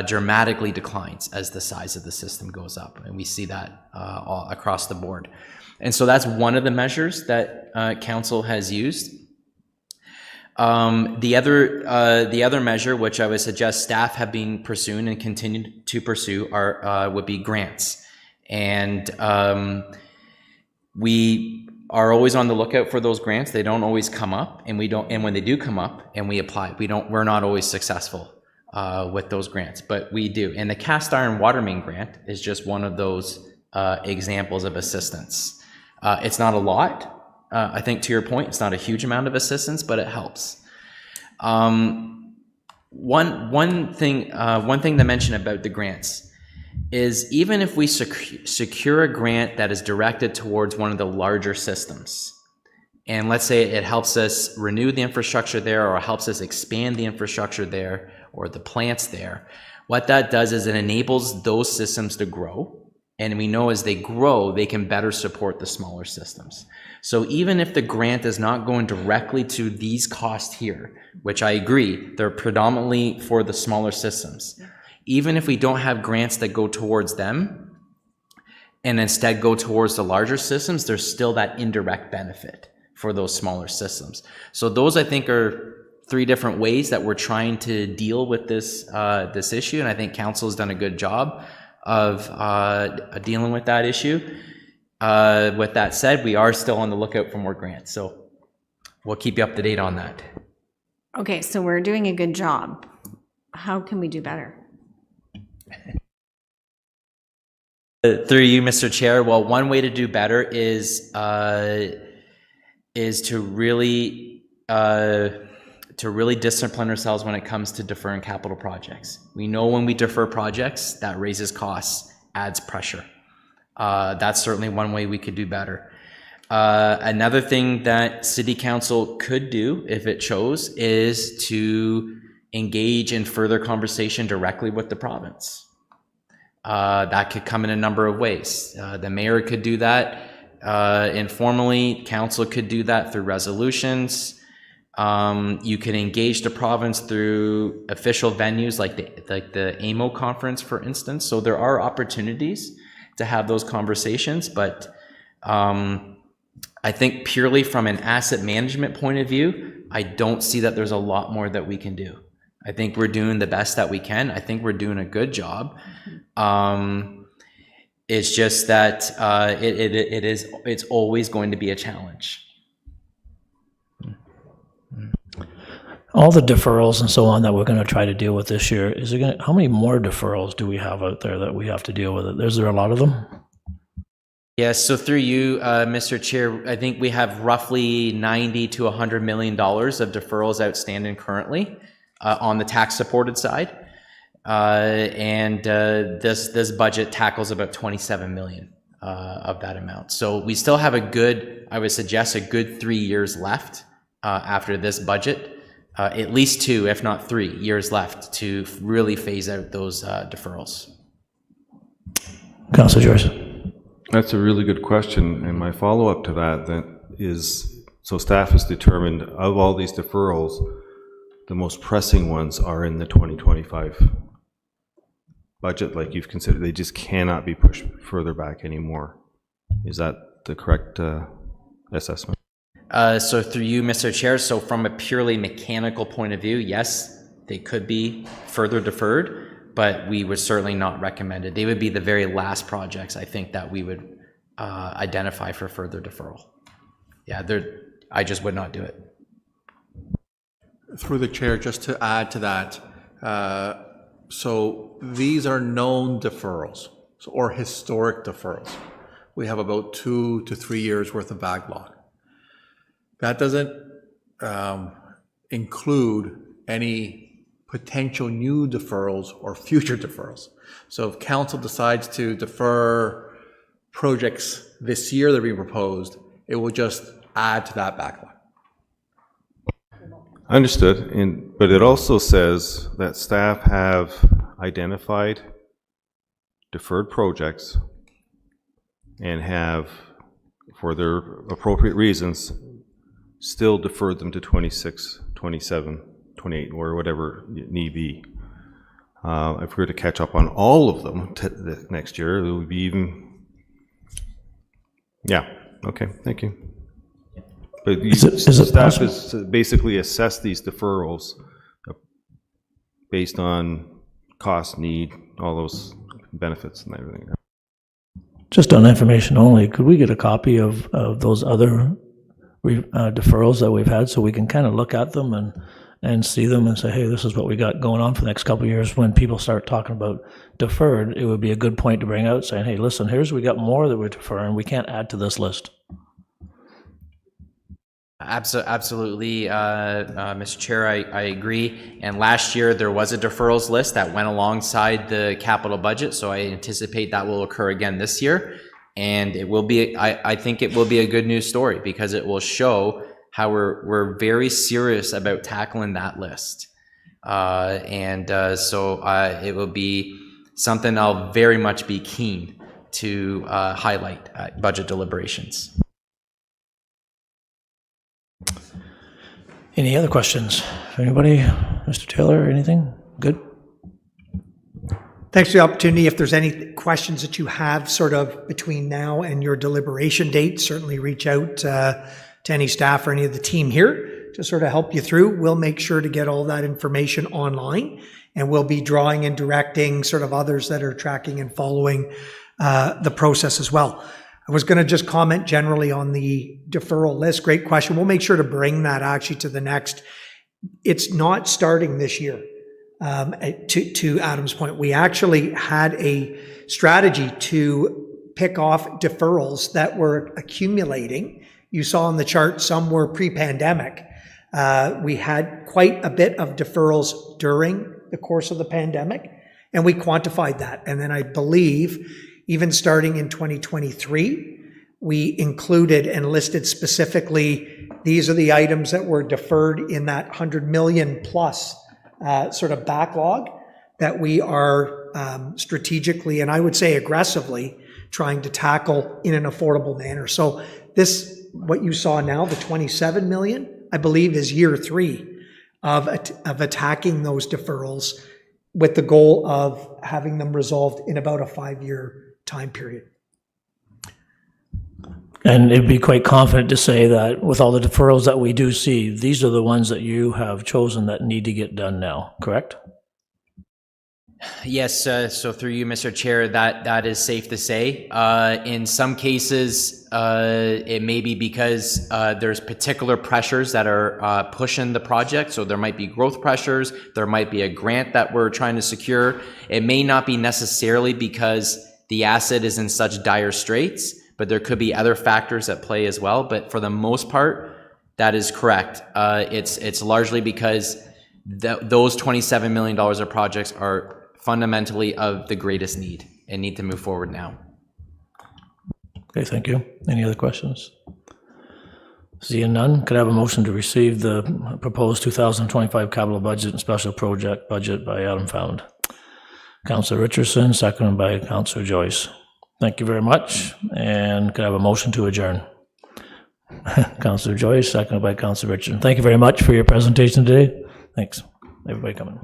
dramatically declines as the size of the system goes up, and we see that all across the board. And so that's one of the measures that council has used. The other measure, which I would suggest staff have been pursuing and continue to pursue, would be grants. And we are always on the lookout for those grants. They don't always come up, and when they do come up and we apply, we're not always successful with those grants, but we do. And the cast iron water main grant is just one of those examples of assistance. It's not a lot. I think to your point, it's not a huge amount of assistance, but it helps. One thing to mention about the grants is even if we secure a grant that is directed towards one of the larger systems, and let's say it helps us renew the infrastructure there, or helps us expand the infrastructure there, or the plants there, what that does is it enables those systems to grow. And we know as they grow, they can better support the smaller systems. So even if the grant is not going directly to these costs here, which I agree, they're predominantly for the smaller systems, even if we don't have grants that go towards them and instead go towards the larger systems, there's still that indirect benefit for those smaller systems. So those, I think, are 3 different ways that we're trying to deal with this issue, and I think council has done a good job of dealing with that issue. With that said, we are still on the lookout for more grants, so we'll keep you up to date on that. Okay, so we're doing a good job. How can we do better? Through you, Mr. Chair, well, one way to do better is to really discipline ourselves when it comes to deferring capital projects. We know when we defer projects, that raises costs, adds pressure. That's certainly one way we could do better. Another thing that City Council could do, if it chose, is to engage in further conversation directly with the province. That could come in a number of ways. The mayor could do that informally. Council could do that through resolutions. You can engage the province through official venues like the AMO conference, for instance. So there are opportunities to have those conversations, but I think purely from an asset management point of view, I don't see that there's a lot more that we can do. I think we're doing the best that we can. I think we're doing a good job. It's just that it's always going to be a challenge. All the deferrals and so on that we're going to try to deal with this year, is there going to, how many more deferrals do we have out there that we have to deal with? Is there a lot of them? Yes, so through you, Mr. Chair, I think we have roughly $90 to $100 million of deferrals outstanding currently on the tax-supported side. This budget tackles about 27 million of that amount. So we still have a good, I would suggest a good 3 years left after this budget. At least 2, if not 3 years left to really phase out those deferrals. Councilor Joyce. That's a really good question, and my follow-up to that then is, so staff has determined of all these deferrals, the most pressing ones are in the 2025 budget, like you've considered, they just cannot be pushed further back anymore. Is that the correct assessment? So through you, Mr. Chair, so from a purely mechanical point of view, yes, they could be further deferred, but we would certainly not recommend it. They would be the very last projects, I think, that we would identify for further deferral. Yeah, I just would not do it. Through the chair, just to add to that, so these are known deferrals, or historic deferrals. We have about 2 to 3 years worth of backlog. That doesn't include any potential new deferrals or future deferrals. So if council decides to defer projects this year that are being proposed, it will just add to that backlog. Understood, but it also says that staff have identified deferred projects and have, for their appropriate reasons, still deferred them to 26, 27, 28, or whatever it need be. If we were to catch up on all of them next year, it would be even, yeah, okay, thank you. But staff has basically assessed these deferrals based on cost, need, all those benefits and everything. Just on information only, could we get a copy of those other deferrals that we've had so we can kind of look at them and see them and say, hey, this is what we got going on for the next couple of years. When people start talking about deferred, it would be a good point to bring out, saying, hey, listen, we got more that we're deferring. We can't add to this list. Absolutely, Mr. Chair, I agree. And last year there was a deferrals list that went alongside the capital budget, so I anticipate that will occur again this year. And it will be, I think it will be a good news story because it will show how we're very serious about tackling that list. So it will be something I'll very much be keen to highlight at budget deliberations. Any other questions? Anybody? Mr. Taylor, anything? Good? Thanks for the opportunity. If there's any questions that you have sort of between now and your deliberation date, certainly reach out to any staff or any of the team here to sort of help you through. We'll make sure to get all that information online, and we'll be drawing and directing sort of others that are tracking and following the process as well. I was going to just comment generally on the deferral list. Great question. We'll make sure to bring that actually to the next. It's not starting this year. To Adam's point, we actually had a strategy to pick off deferrals that were accumulating. You saw on the chart, some were pre-pandemic. We had quite a bit of deferrals during the course of the pandemic, and we quantified that. And then I believe even starting in 2023, we included and listed specifically, these are the items that were deferred in that 100 million plus sort of backlog that we are strategically, and I would say aggressively, trying to tackle in an affordable manner. So this, what you saw now, the 27 million, I believe is year 3 of attacking those deferrals with the goal of having them resolved in about a 5-year time period. And it'd be quite confident to say that with all the deferrals that we do see, these are the ones that you have chosen that need to get done now, correct? Yes, so through you, Mr. Chair, that is safe to say. In some cases, it may be because there's particular pressures that are pushing the project. So there might be growth pressures. There might be a grant that we're trying to secure. It may not be necessarily because the asset is in such dire straits, but there could be other factors at play as well. But for the most part, that is correct. It's largely because those $27 million of projects are fundamentally of the greatest need and need to move forward now. Okay, thank you. Any other questions? Seeing none, could I have a motion to receive the proposed 2025 capital budget and special project budget by Adam Found? Councillor Richardson, seconded by Councillor Joyce. Thank you very much. And could I have a motion to adjourn? Councillor Joyce, seconded by Councillor Richardson. Thank you very much for your presentation today. Thanks, everybody coming.